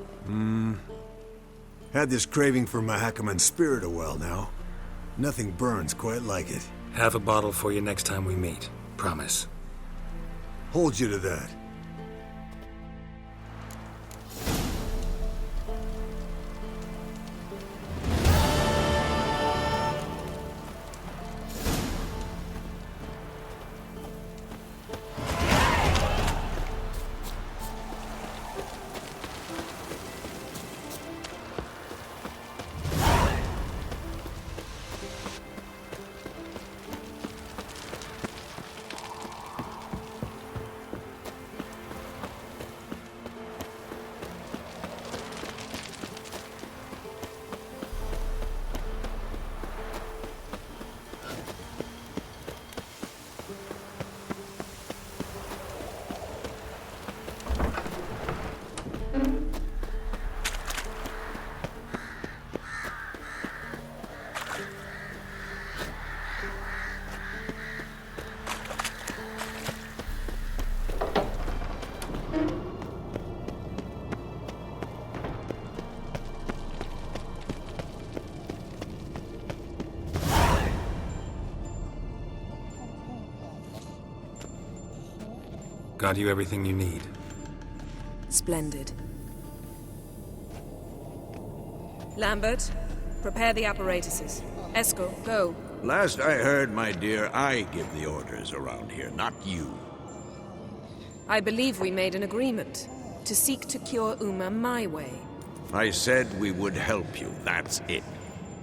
Had this craving for Mahakaman spirit a while now. Nothing burns quite like it. Have a bottle for you next time we meet. Promise. Hold you to that. Got you everything you need. Splendid. Lambert, prepare the apparatuses. Eskel, go. Last I heard, my dear, I give the orders around here, not you. I believe we made an agreement to seek to cure Uma my way. I said we would help you, that's it.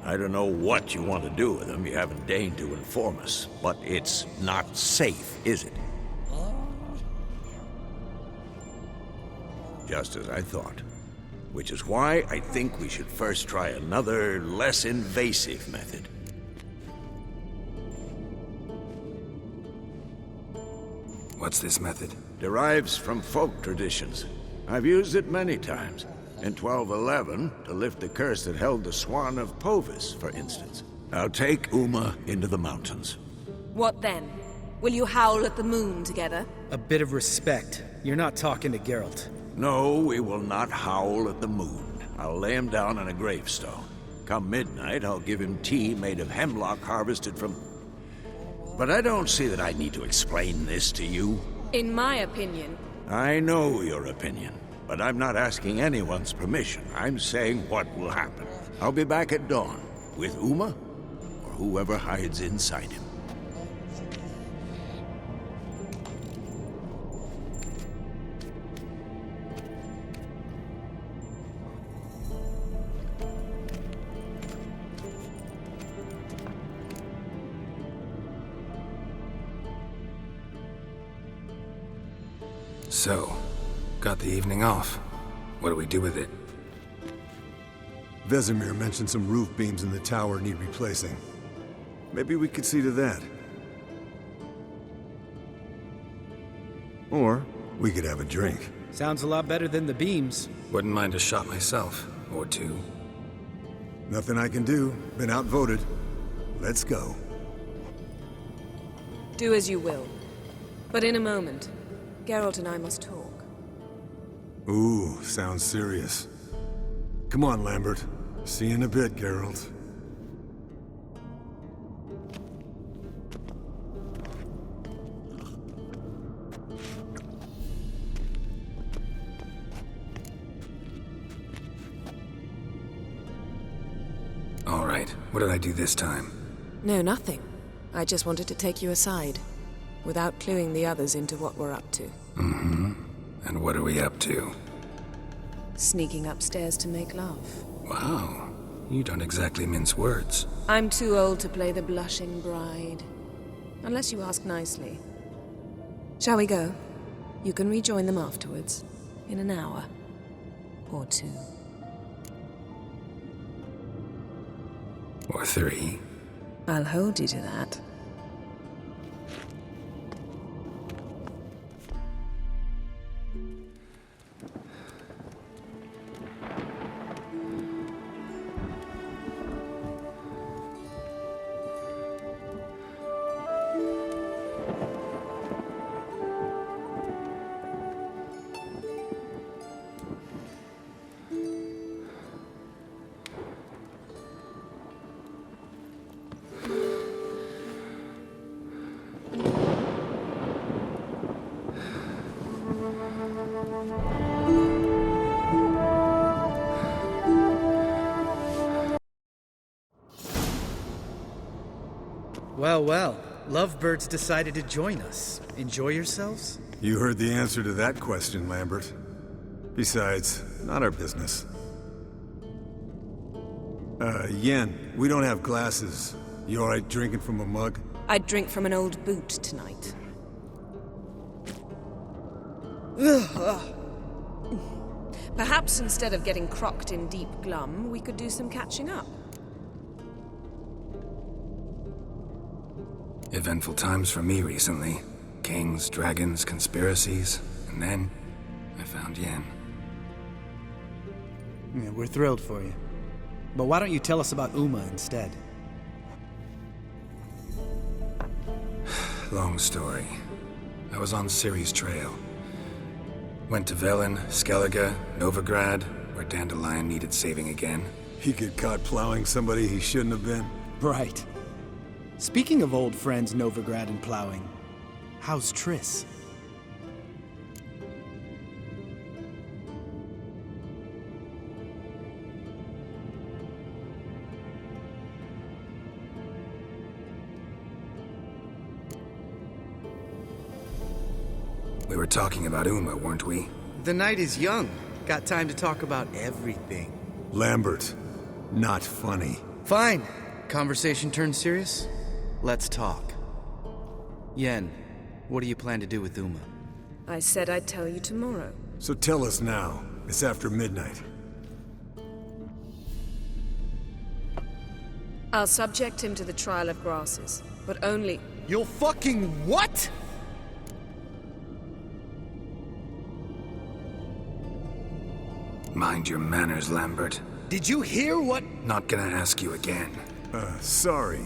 I don't know what you want to do with them, you haven't deigned to inform us. But it's not safe, is it? Just as I thought. Which is why I think we should first try another, less invasive method. What's this method? Derives from folk traditions. I've used it many times. In 1211, to lift the curse that held the Swan of Povis, for instance. I'll take Uma into the mountains. What then? Will you howl at the moon together? A bit of respect. You're not talking to Geralt. No, we will not howl at the moon. I'll lay him down on a gravestone. Come midnight, I'll give him tea made of hemlock harvested from... But I don't see that I need to explain this to you. In my opinion... I know your opinion, but I'm not asking anyone's permission. I'm saying what will happen. I'll be back at dawn, with Uma, or whoever hides inside him. So, got the evening off. What do we do with it? Vesemir mentioned some roof beams in the tower need replacing. Maybe we could see to that. Or we could have a drink. Sounds a lot better than the beams. Wouldn't mind a shot myself, or two. Nothing I can do. Been outvoted. Let's go. Do as you will. But in a moment, Geralt and I must talk. Ooh, sounds serious. Come on, Lambert. See you in a bit, Geralt. All right, what did I do this time? No, nothing. I just wanted to take you aside, without cluing the others into what we're up to. Mm-hmm. And what are we up to? Sneaking upstairs to make love. Wow, you don't exactly mince words. I'm too old to play the blushing bride. Unless you ask nicely. Shall we go? You can rejoin them afterwards. In an hour. Or two. Or three. I'll hold you to that. Well, well. Lovebirds decided to join us. Enjoy yourselves? You heard the answer to that question, Lambert. Besides, not our business. Yen, we don't have glasses. You alright drinking from a mug? I'd drink from an old boot tonight. Perhaps instead of getting crocked in deep glum, we could do some catching up. Eventful times for me recently. Kings, dragons, conspiracies, and then I found Yen. Yeah, we're thrilled for you. But why don't you tell us about Uma instead? Long story. I was on Ciri's trail. Went to Velen, Skellige, Novigrad, where Dandelion needed saving again. He get caught plowing somebody he shouldn't have been? Right. Speaking of old friends Novigrad and plowing, how's Triss? We were talking about Uma, weren't we? The night is young. Got time to talk about everything. Lambert, not funny. Fine. Conversation turned serious? Let's talk. Yen, what do you plan to do with Uma? I said I'd tell you tomorrow. So tell us now. It's after midnight. I'll subject him to the trial of grasses, but only... You'll fucking what?! Mind your manners, Lambert. Did you hear what? Not gonna ask you again. Sorry.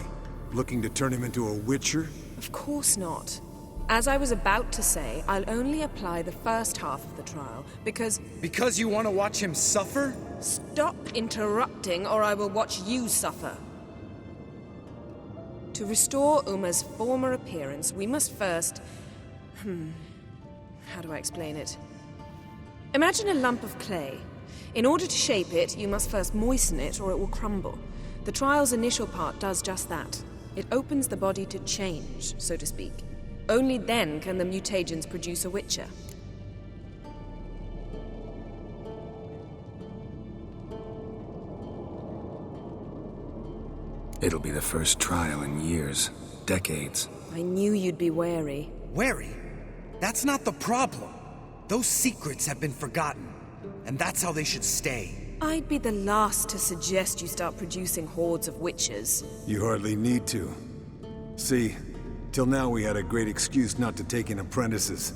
Looking to turn him into a witcher? Of course not. As I was about to say, I'll only apply the first half of the trial, because... Because you want to watch him suffer? Stop interrupting, or I will watch you suffer. To restore Uma's former appearance, we must first... How do I explain it? Imagine a lump of clay. In order to shape it, you must first moisten it, or it will crumble. The trial's initial part does just that. It opens the body to change, so to speak. Only then can the mutagens produce a witcher. It'll be the first trial in years, decades. I knew you'd be wary. Wary? That's not the problem. Those secrets have been forgotten, and that's how they should stay. I'd be the last to suggest you start producing hordes of witches. You hardly need to. See, till now we had a great excuse not to take in apprentices.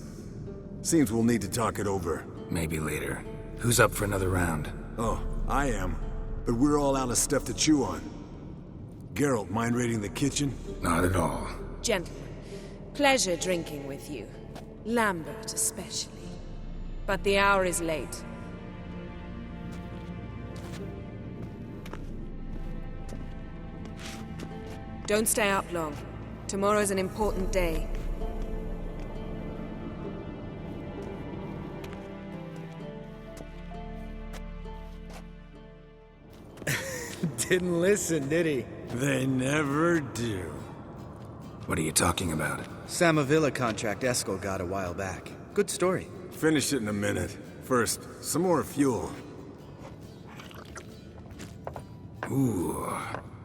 Seems we'll need to talk it over. Maybe later. Who's up for another round? Oh, I am. But we're all out of stuff to chew on. Geralt, mind raiding the kitchen? Not at all. Gentlemen, pleasure drinking with you. Lambert especially. But the hour is late. Don't stay up long. Tomorrow's an important day. Didn't listen, did he? They never do. What are you talking about? Samavilla contract Eskel got a while back. Good story. Finish it in a minute. First, some more fuel. Ooh,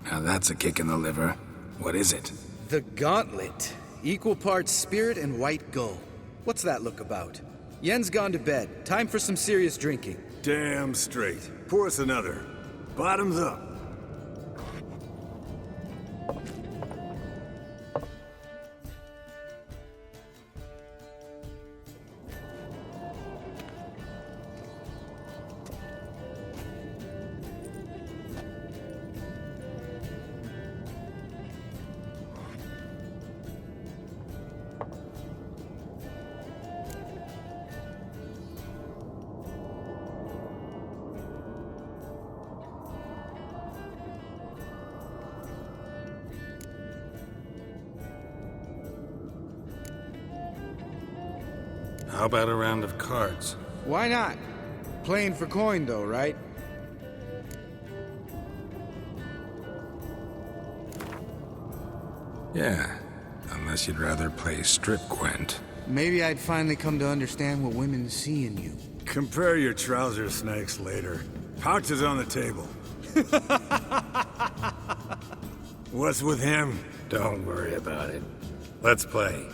now that's a kick in the liver. What is it? The Gauntlet. Equal parts spirit and white gull. What's that look about? Yen's gone to bed. Time for some serious drinking. Damn straight. Pour us another. Bottoms up. How about a round of cards? Why not? Playing for coin, though, right? Yeah, unless you'd rather play strip Gwent. Maybe I'd finally come to understand what women see in you. Compare your trouser snakes later. Pouch is on the table. What's with him? Don't worry about it. Let's play.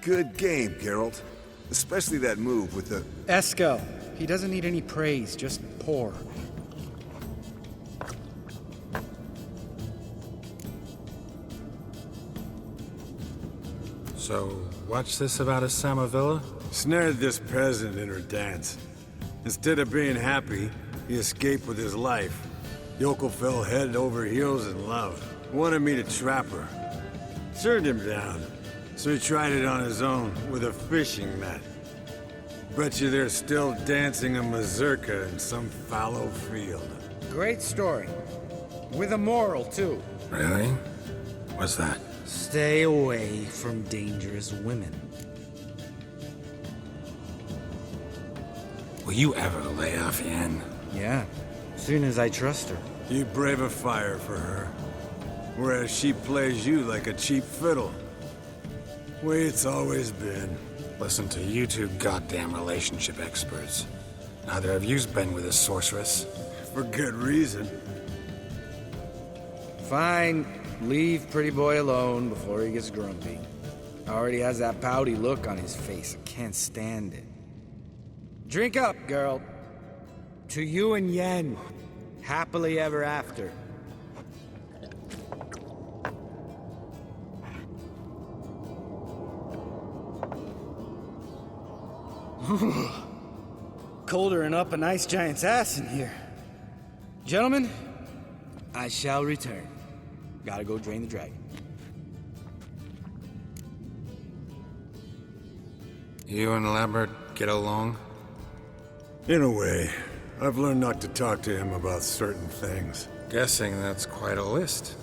Good game, Geralt. Especially that move with the... Eskel. He doesn't need any praise, just pour. So, what's this about a Samavilla? Snared this peasant in her dance. Instead of being happy, he escaped with his life. Yokel fell head over heels in love. Wanted me to trap her. Turned him down. So he tried it on his own with a fishing net. Bet you they're still dancing a mazurka in some fallow field. Great story. With a moral, too. Really? What's that? Stay away from dangerous women. Will you ever lay off Yen? Yeah, soon as I trust her. You brave a fire for her. Whereas she plays you like a cheap fiddle. Way it's always been. Listen to you two goddamn relationship experts. Neither of you's been with a sorceress. For good reason. Fine. Leave pretty boy alone before he gets grumpy. Already has that pouty look on his face. I can't stand it. Drink up, girl. To you and Yen. Happily ever after. Colder and up a nice giant's ass in here. Gentlemen, I shall return. Gotta go drain the dragon. You and Lambert get along? In a way. I've learned not to talk to him about certain things. Guessing that's quite a list.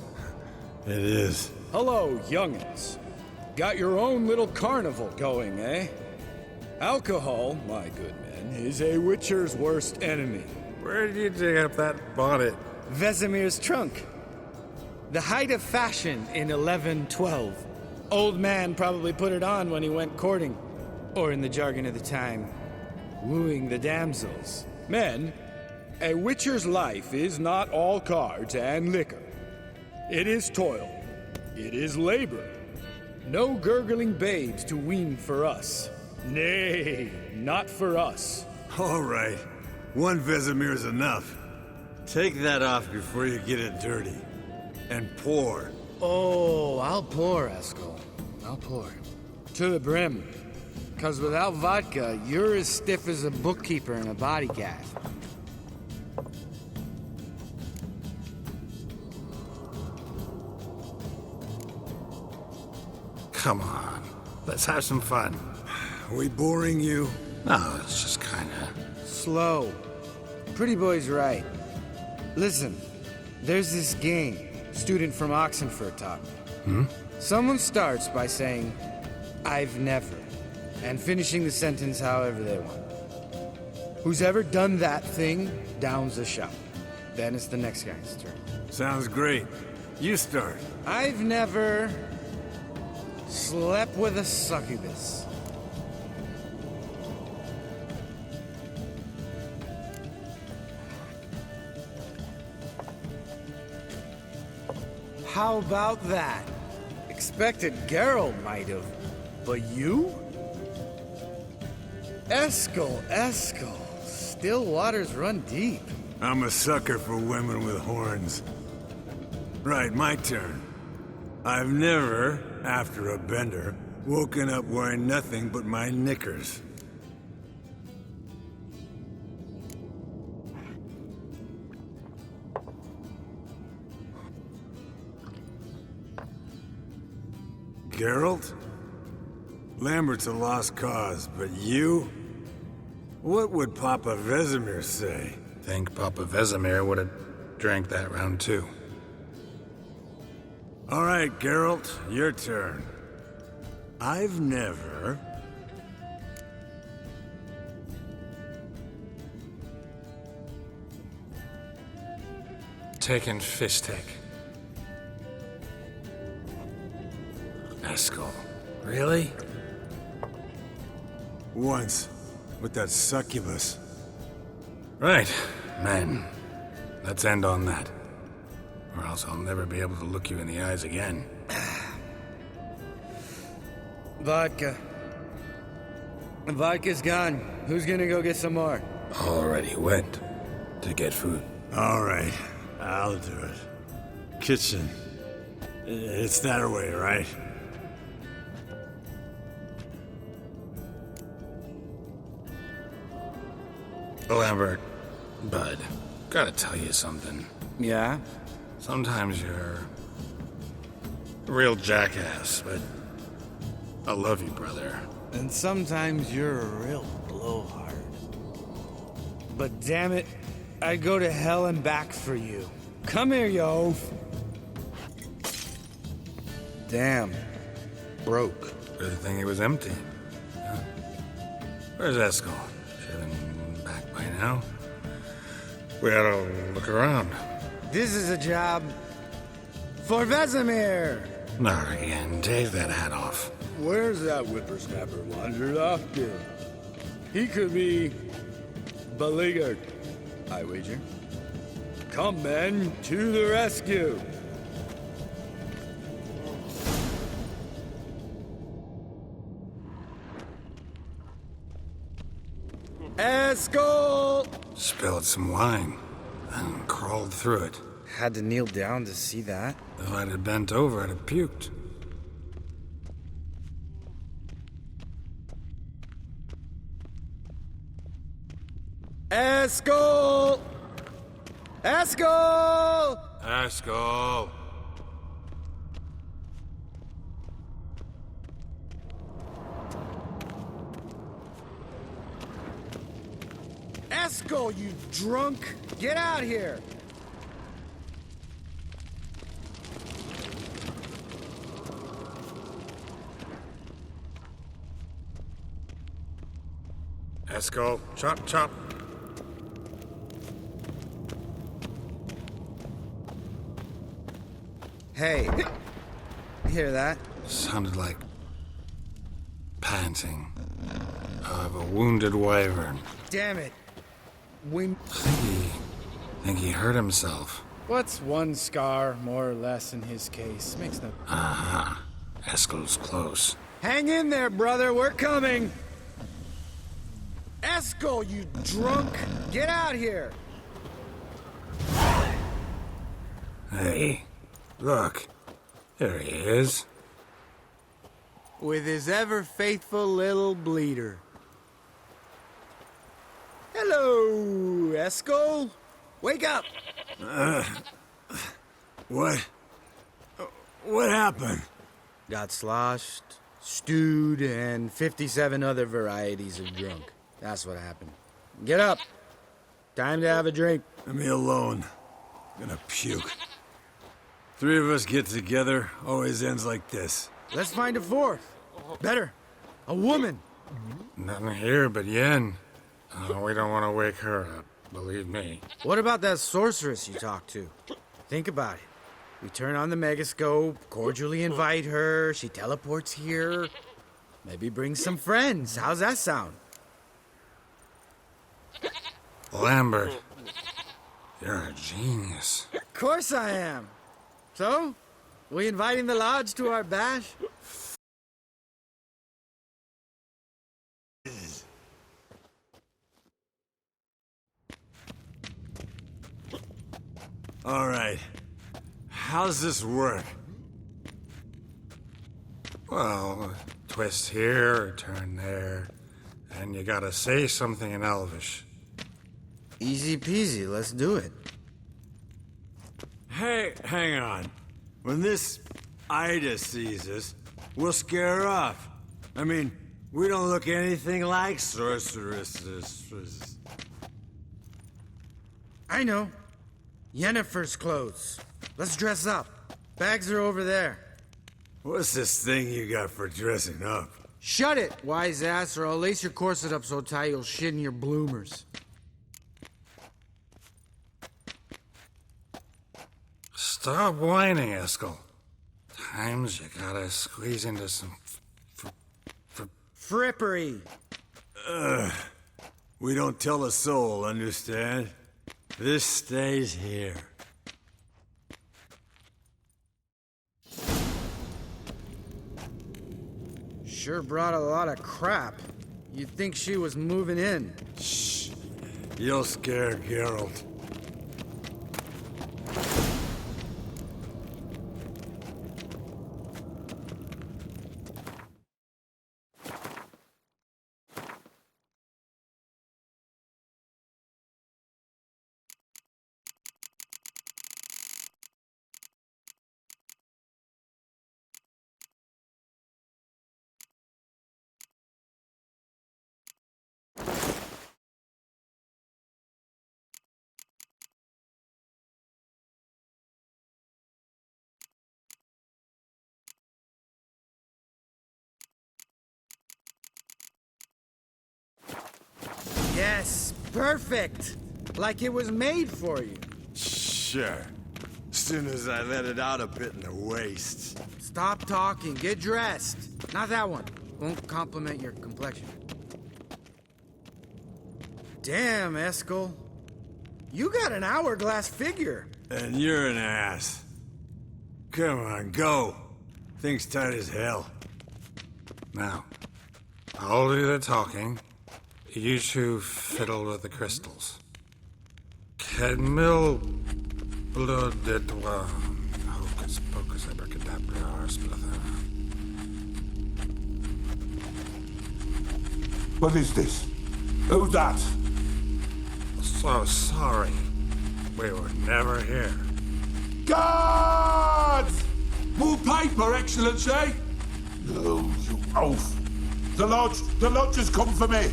It is. Hello, young'uns. Got your own little carnival going, eh? Alcohol, my good men, is a witcher's worst enemy. Where did you dig up that bonnet? Vesemir's trunk. The height of fashion in 1112. Old man probably put it on when he went courting. Or in the jargon of the time, wooing the damsels. Men, a witcher's life is not all cards and liquor. It is toil. It is labor. No gurgling babes to wean for us. Nay, not for us. All right. One Vesemir's enough. Take that off before you get it dirty. And pour. Oh, I'll pour, Eskel. I'll pour. To the brim. 'Cause without vodka, you're as stiff as a bookkeeper in a body gaff. Come on, let's have some fun. We boring you? No, it's just kinda... Slow. Pretty boy's right. Listen, there's this game. Student from Oxenford taught me. Someone starts by saying, I've never, and finishing the sentence however they want. Who's ever done that thing downs a shot. Then it's the next guy's turn. Sounds great. You start. I've never slept with a succubus. How about that? Expected Geralt might have, but you? Eskel. Still waters run deep. I'm a sucker for women with horns. Right, my turn. I've never, after a bender, woken up wearing nothing but my knickers. Geralt? Lambert's a lost cause, but you? What would Papa Vesemir say? Think Papa Vesemir would have drank that round too. All right, Geralt, your turn. I've never... Taken Fistek. Eskel. Really? Once, with that succubus. Right, men. Let's end on that. Or else I'll never be able to look you in the eyes again. Vodka. The vodka's gone. Who's gonna go get some more? Already went to get food. All right, I'll do it. Kitchen. It's that way, right? Lambert, bud, gotta tell you something. Yeah? Sometimes you're a real jackass, but I love you, brother. And sometimes you're a real blowhard. But damn it, I'd go to hell and back for you. Come here, yo. Damn. Broke. Good thing it was empty. Yeah. Where's Eskel? Should have been back by now. We ought to look around. This is a job for Vesemir. Not again. Take that hat off. Where's that whippersnapper wandered off to? He could be beleaguered, I wager. Come, men, to the rescue! Eskel! Spilled some wine and crawled through it. Had to kneel down to see that. If I'd have bent over, I'd have puked. Eskel! Eskel! Eskel! Eskel, you drunk! Get out here! Eskel, chop, chop. Hey, hear that? Sounded like panting of a wounded wyvern. Damn it. We... Think he hurt himself. What's one scar, more or less, in his case? Makes no... Aha. Eskel's close. Hang in there, brother. We're coming. Eskel, you drunk! Get out here! Hey, look. There he is. With his ever-faithful little bleeder. Hello, Eskel. Wake up! What happened? Got sloshed, stewed, and 57 other varieties of drunk. That's what happened. Get up. Time to have a drink. Leave me alone. I'm gonna puke. Three of us get together, always ends like this. Let's find a fourth. Better. A woman. Nothing here but Yen. We don't want to wake her up, believe me. What about that sorceress you talked to? Think about it. We turn on the megascope, cordially invite her, she teleports here. Maybe bring some friends. How's that sound? Lambert, you're a genius. Of course I am. So, we inviting the lodge to our bash? All right. How's this work? Well, twist here, turn there, and you gotta say something in Elvish. Easy peasy, let's do it. Hey, hang on. When this Ida sees us, we'll scare her off. I mean, we don't look anything like sorceresses. I know. Yennefer's clothes. Let's dress up. Bags are over there. What's this thing you got for dressing up? Shut it, wise ass, or I'll lace your corset up so tight you'll shit in your bloomers. Stop whining, Eskel. Times you gotta squeeze into some frippery. We don't tell a soul, understand? This stays here. Sure brought a lot of crap. You'd think she was moving in. Shh. You'll scare Geralt. Yes, perfect. Like it was made for you. Sure. As soon as I let it out a bit in the waist. Stop talking, get dressed. Not that one. Won't compliment your complexion. Damn, Eskel. You got an hourglass figure. And you're an ass. Come on, go. Thing's tight as hell. Now, I'll do the talking. You two fiddle with the crystals. Kedmil bloodedwa. Hocus pocus abracadabra arsplatha. What is this? Who's that? So sorry. We were never here. Guards! More paper, Excellency! No, you oaf! The lodge has come for me!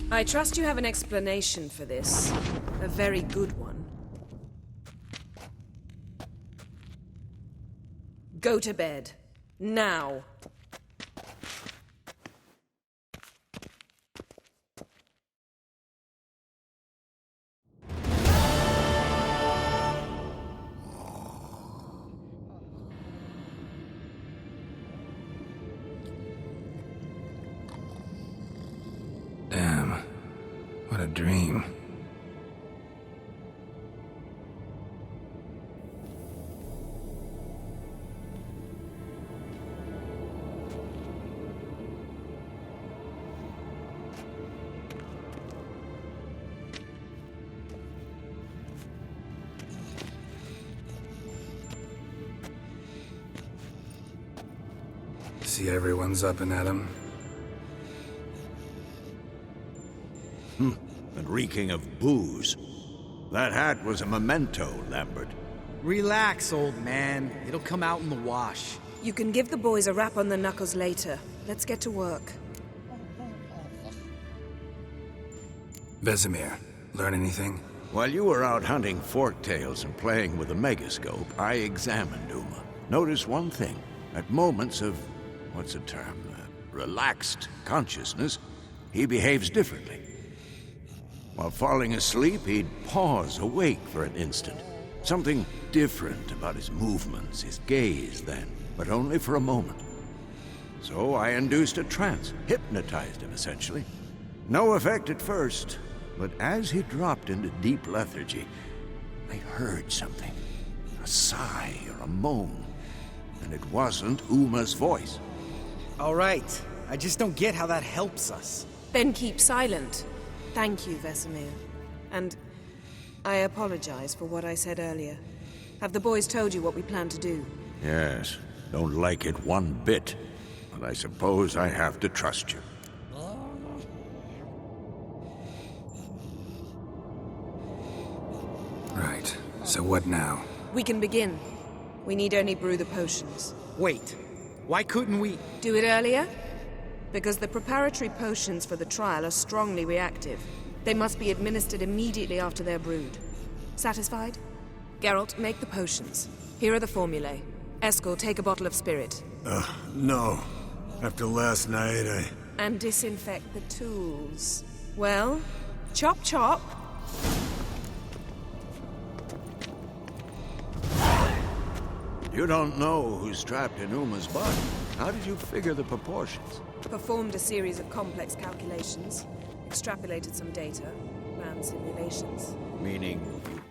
I trust you have an explanation for this. A very good one. Go to bed. Now. Damn. What a dream. See everyone's up and at 'em. And reeking of booze. That hat was a memento, Lambert. Relax, old man. It'll come out in the wash. You can give the boys a rap on the knuckles later. Let's get to work. Vesemir, learn anything? While you were out hunting forktails and playing with a megascope, I examined Uma. Notice one thing. At moments of, what's the term, relaxed consciousness, he behaves differently. While falling asleep, he'd pause awake for an instant. Something different about his movements, his gaze then, but only for a moment. So I induced a trance, hypnotized him essentially. No effect at first, but as he dropped into deep lethargy, I heard something. A sigh or a moan. And it wasn't Uma's voice. All right. I just don't get how that helps us. Then keep silent. Thank you, Vesemir. And I apologize for what I said earlier. Have the boys told you what we plan to do? Yes, don't like it one bit. But I suppose I have to trust you. Right. So what now? We can begin. We need only brew the potions. Wait. Why couldn't we? Do it earlier? Because the preparatory potions for the trial are strongly reactive. They must be administered immediately after they're brewed. Satisfied? Geralt, make the potions. Here are the formulae. Eskel, take a bottle of spirit. No. After last night, And disinfect the tools. Well, chop chop. You don't know who's trapped in Uma's body. How did you figure the proportions? Performed a series of complex calculations. Extrapolated some data. Ran simulations. Meaning you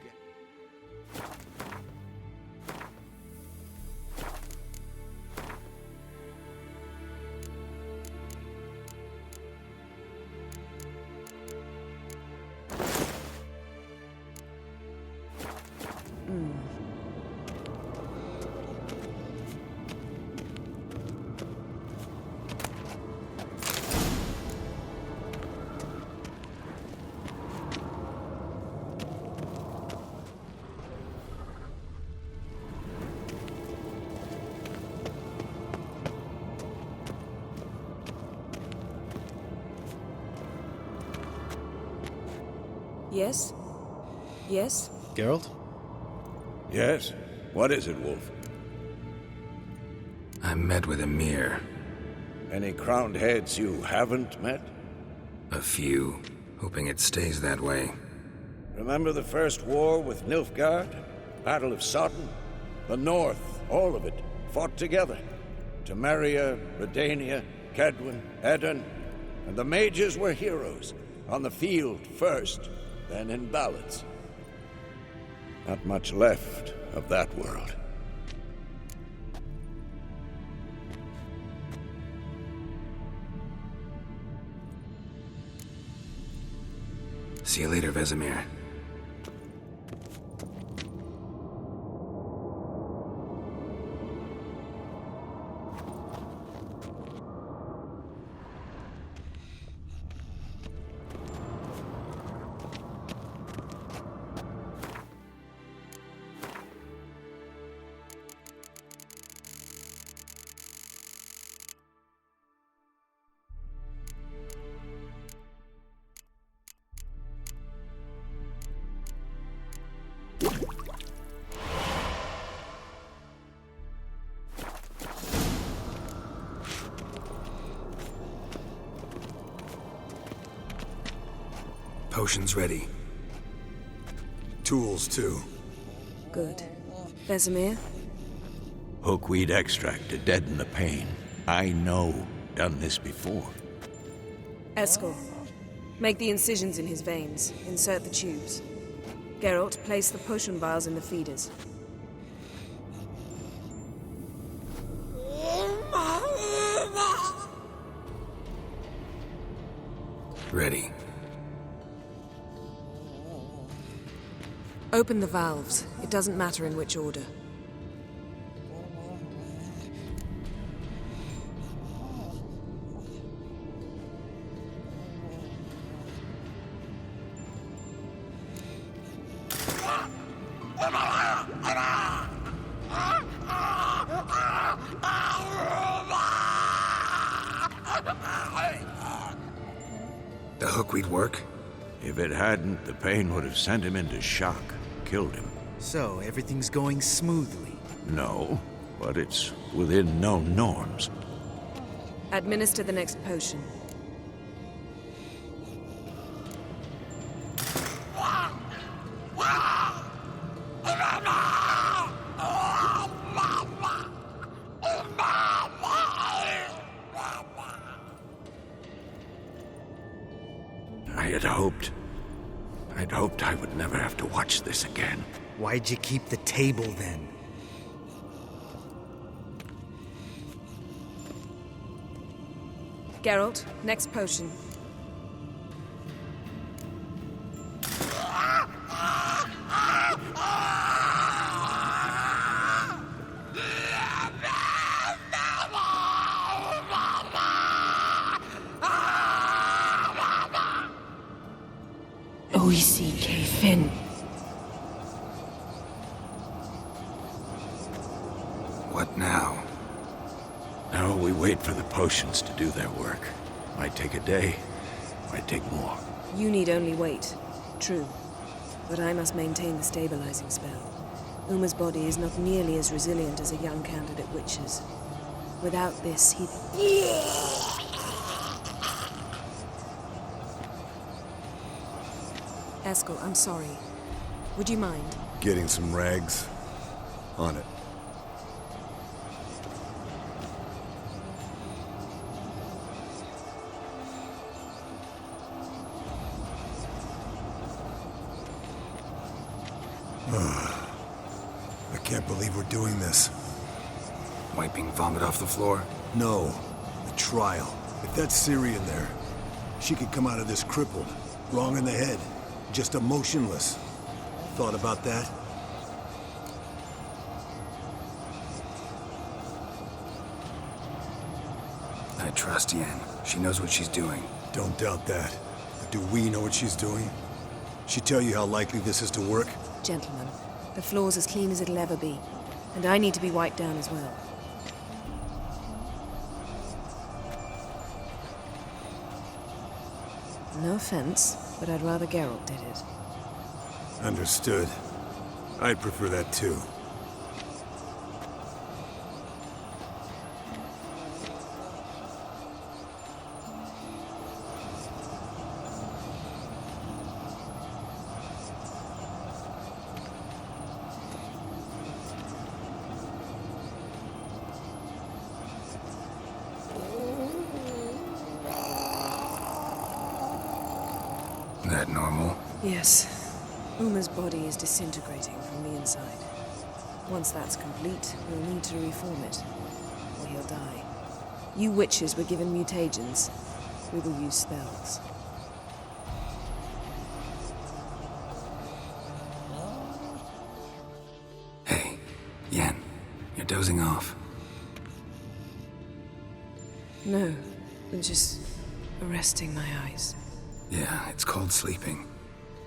Yes? Yes? Geralt? Yes? What is it, Wolf? I met with Emir. Any crowned heads you haven't met? A few, hoping it stays that way. Remember the first war with Nilfgaard? Battle of Sodden? The North, all of it, fought together. Temeria, Redania, Kedwin, Edirn, and the mages were heroes. On the field first, then in ballads. Not much left of that world. See you later, Vesemir. Potions ready. Tools, too. Good. Vesemir? Hookweed extract to deaden the pain. I know. Done this before. Eskel. Make the incisions in his veins. Insert the tubes. Geralt, place the potion vials in the feeders. Ready. Open the valves. It doesn't matter in which order. The hookweed work? If it hadn't, the pain would have sent him into shock. Killed him. So, everything's going smoothly? No, but it's within known norms. Administer the next potion. I'd hoped I would never have to watch this again. Why'd you keep the table then? Geralt, next potion. Oisi Fin. What now? Now we wait for the potions to do their work. Might take a day, might take more. You need only wait. True. But I must maintain the stabilizing spell. Uma's body is not nearly as resilient as a young candidate witch's. Without this, he... Eskel, I'm sorry. Would you mind? Getting some rags. On it. I can't believe we're doing this. Wiping vomit off the floor? No. The trial. If that's Ciri in there, she could come out of this crippled. Wrong in the head. Just emotionless. Thought about that? I trust Yen. She knows what she's doing. Don't doubt that. But do we know what she's doing? She tell you how likely this is to work? Gentlemen, the floor's as clean as it'll ever be. And I need to be wiped down as well. No offense, but I'd rather Geralt did it. Understood. I'd prefer that too. That normal? Yes. Uma's body is disintegrating from the inside. Once that's complete, we'll need to reform it, or he'll die. You witches were given mutagens. We will use spells. Hey, Yen, you're dozing off. No, I'm just resting my eyes. Yeah, it's called sleeping.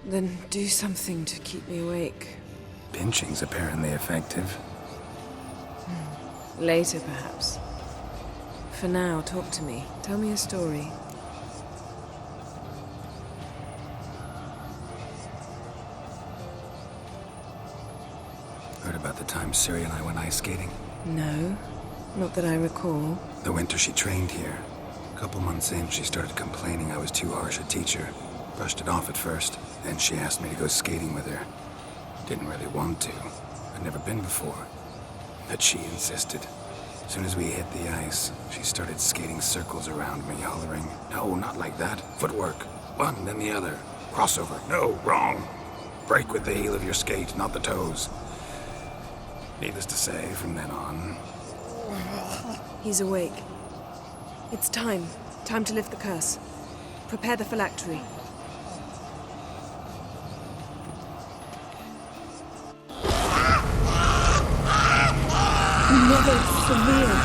Then do something to keep me awake. Pinching's apparently effective. Later, perhaps. For now, talk to me. Tell me a story. Heard about the time Ciri and I went ice skating? No, not that I recall. The winter she trained here. A couple months in, she started complaining I was too harsh a teacher. Brushed it off at first. Then she asked me to go skating with her. Didn't really want to. I'd never been before. But she insisted. As soon as we hit the ice, she started skating circles around me, hollering, "No, not like that. Footwork. One, then the other. Crossover. No, wrong. Break with the heel of your skate, not the toes." Needless to say, from then on... He's awake. It's time. Time to lift the curse. Prepare the phylactery. Never severe.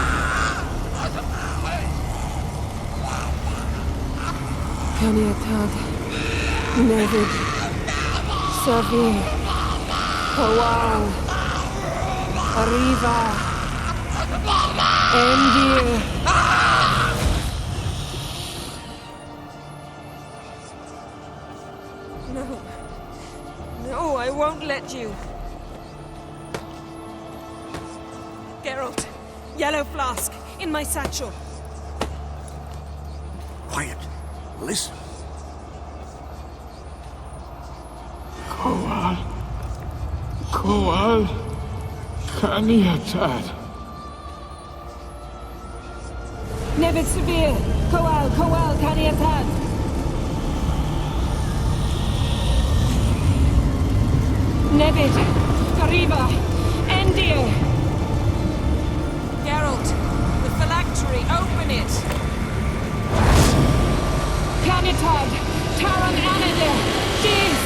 Kaniatad. Nevid. Savi. Kawal. Arriva. Endir. No. No, I won't let you. Geralt, yellow flask, in my satchel. Quiet. Listen. Kowal. Kowal. Kaniatad. Nevid severe. Kowal, Kaniatad. Nevid. Arriva. Endir. Geralt, the phylactery, open it! Kanitad, Taran Anadir, Dis!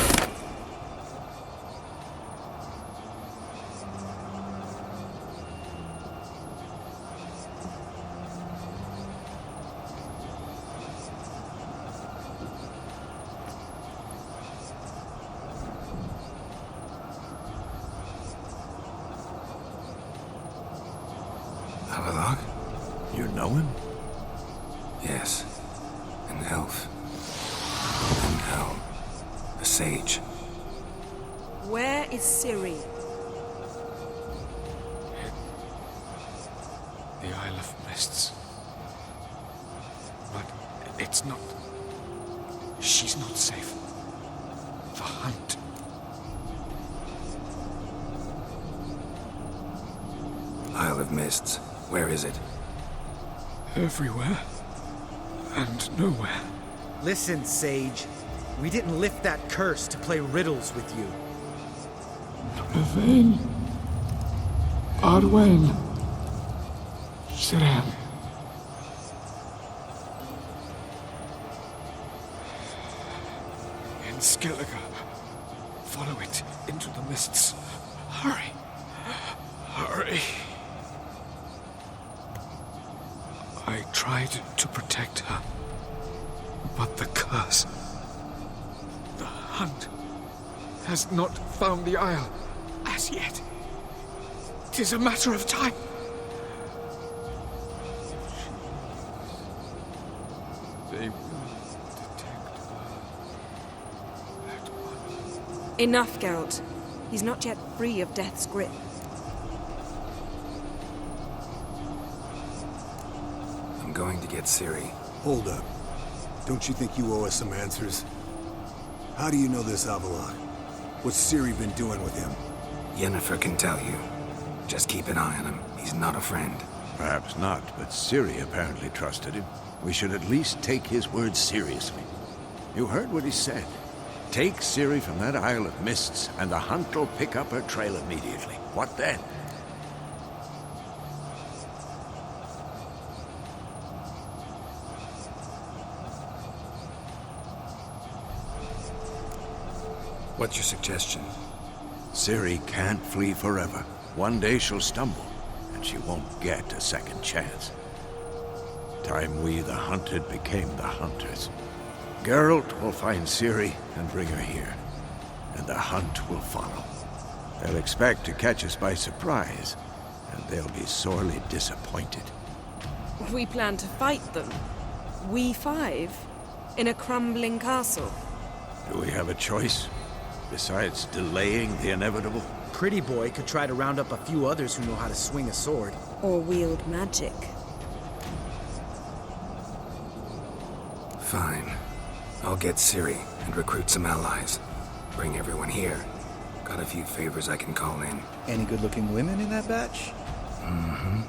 Avalok? You know him? Yes. An elf. And now, a sage. Where is Ciri? The Isle of Mists. But it's not... She's not safe. The hunt. Isle of Mists. Where is it? Everywhere. And nowhere. Listen, Sage. We didn't lift that curse to play riddles with you. Yvain. Arwen. Siran. In Skellige. Follow it into the mists. Hurry. Hurry. I tried to protect her, but the curse, the hunt, has not found the Isle as yet. 'Tis a matter of time. They will detect her at once. Enough, Geralt. He's not yet free of death's grip. I'm going to get Ciri. Hold up. Don't you think you owe us some answers? How do you know this Avallac'h? What's Ciri been doing with him? Yennefer can tell you. Just keep an eye on him. He's not a friend. Perhaps not, but Ciri apparently trusted him. We should at least take his words seriously. You heard what he said. Take Ciri from that Isle of Mists, and the hunt will pick up her trail immediately. What then? What's your suggestion? Ciri can't flee forever. One day she'll stumble, and she won't get a second chance. Time we, the hunted, became the hunters. Geralt will find Ciri and bring her here, and the hunt will follow. They'll expect to catch us by surprise, and they'll be sorely disappointed. We plan to fight them. We five? In a crumbling castle? Do we have a choice? Besides delaying the inevitable? Pretty Boy could try to round up a few others who know how to swing a sword. Or wield magic. Fine. I'll get Ciri and recruit some allies. Bring everyone here. Got a few favors I can call in. Any good-looking women in that batch? Mm-hmm.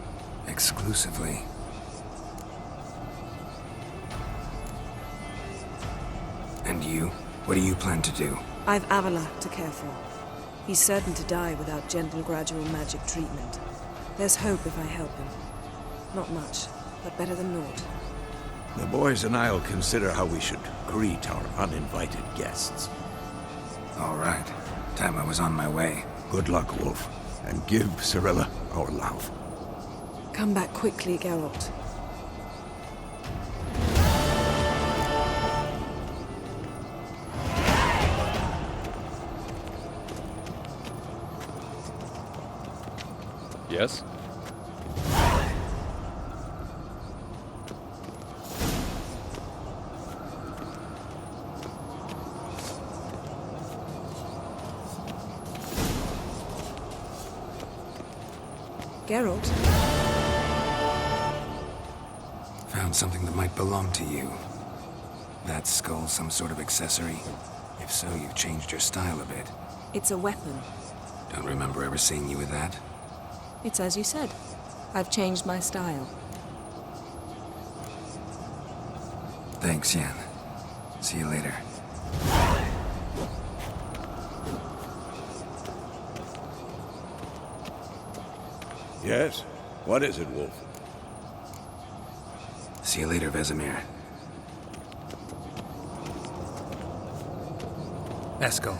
Exclusively. And you? What do you plan to do? I've Avallac'h to care for. He's certain to die without gentle, gradual magic treatment. There's hope if I help him. Not much, but better than naught. The boys and I'll consider how we should greet our uninvited guests. All right. Time I was on my way. Good luck, Wolf. And give Cirilla our love. Come back quickly, Geralt. Yes? Geralt? Found something that might belong to you. That skull some sort of accessory? If so, you've changed your style a bit. It's a weapon. Don't remember ever seeing you with that. It's as you said. I've changed my style. Thanks, Yen. See you later. Yes? What is it, Wolf? See you later, Vesemir. Eskel.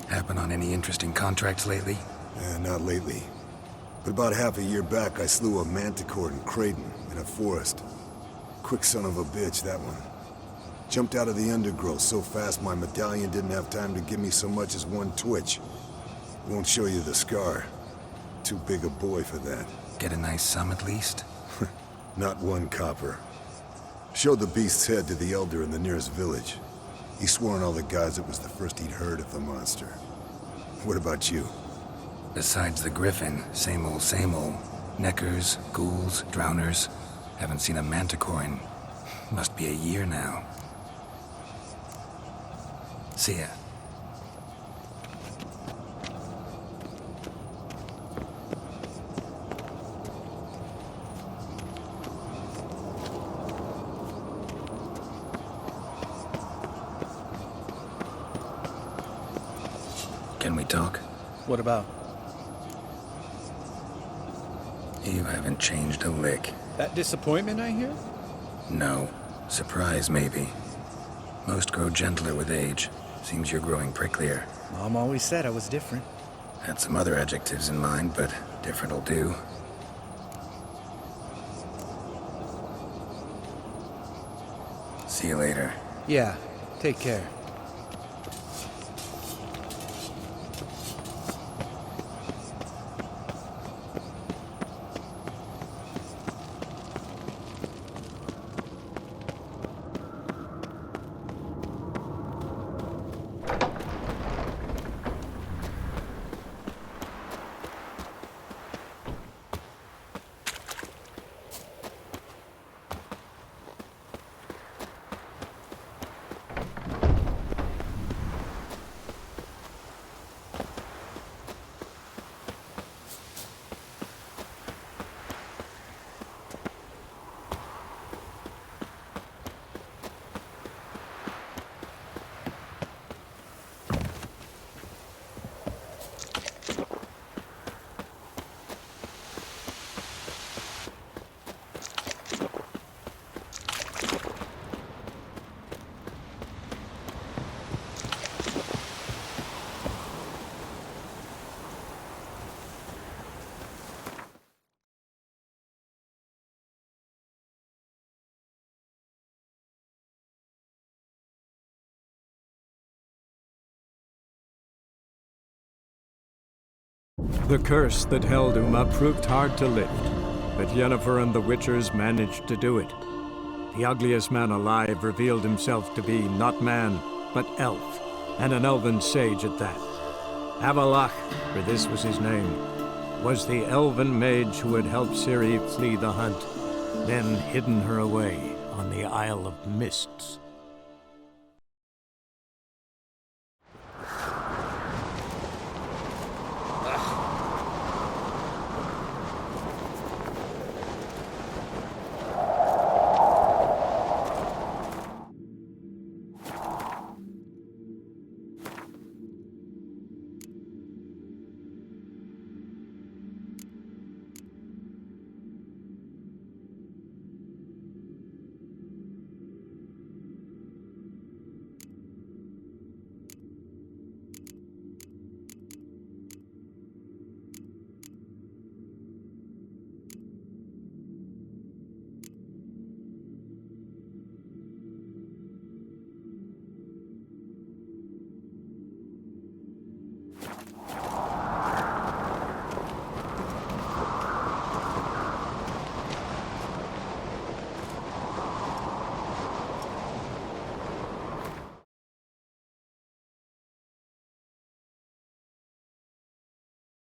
Happen on any interesting contracts lately? Not lately. But about half a year back, I slew a manticore in Creighton, in a forest. Quick son of a bitch, that one. Jumped out of the undergrowth so fast my medallion didn't have time to give me so much as one twitch. Won't show you the scar. Too big a boy for that. Get a nice sum at least? Not one copper. Showed the beast's head to the elder in the nearest village. He swore on all the gods it was the first he'd heard of the monster. What about you? Besides the griffin, same old, same old. Neckers, ghouls, drowners. Haven't seen a manticore in... must be a year now. See ya. Can we talk? What about? You haven't changed a lick. That disappointment I hear? No. Surprise, maybe. Most grow gentler with age. Seems you're growing pricklier. Mom always said I was different. Had some other adjectives in mind, but different'll do. See you later. Yeah, take care. The curse that held Uma proved hard to lift, but Yennefer and the Witchers managed to do it. The ugliest man alive revealed himself to be not man, but elf, and an elven sage at that. Avalach, for this was his name, was the elven mage who had helped Ciri flee the hunt, then hidden her away on the Isle of Mists.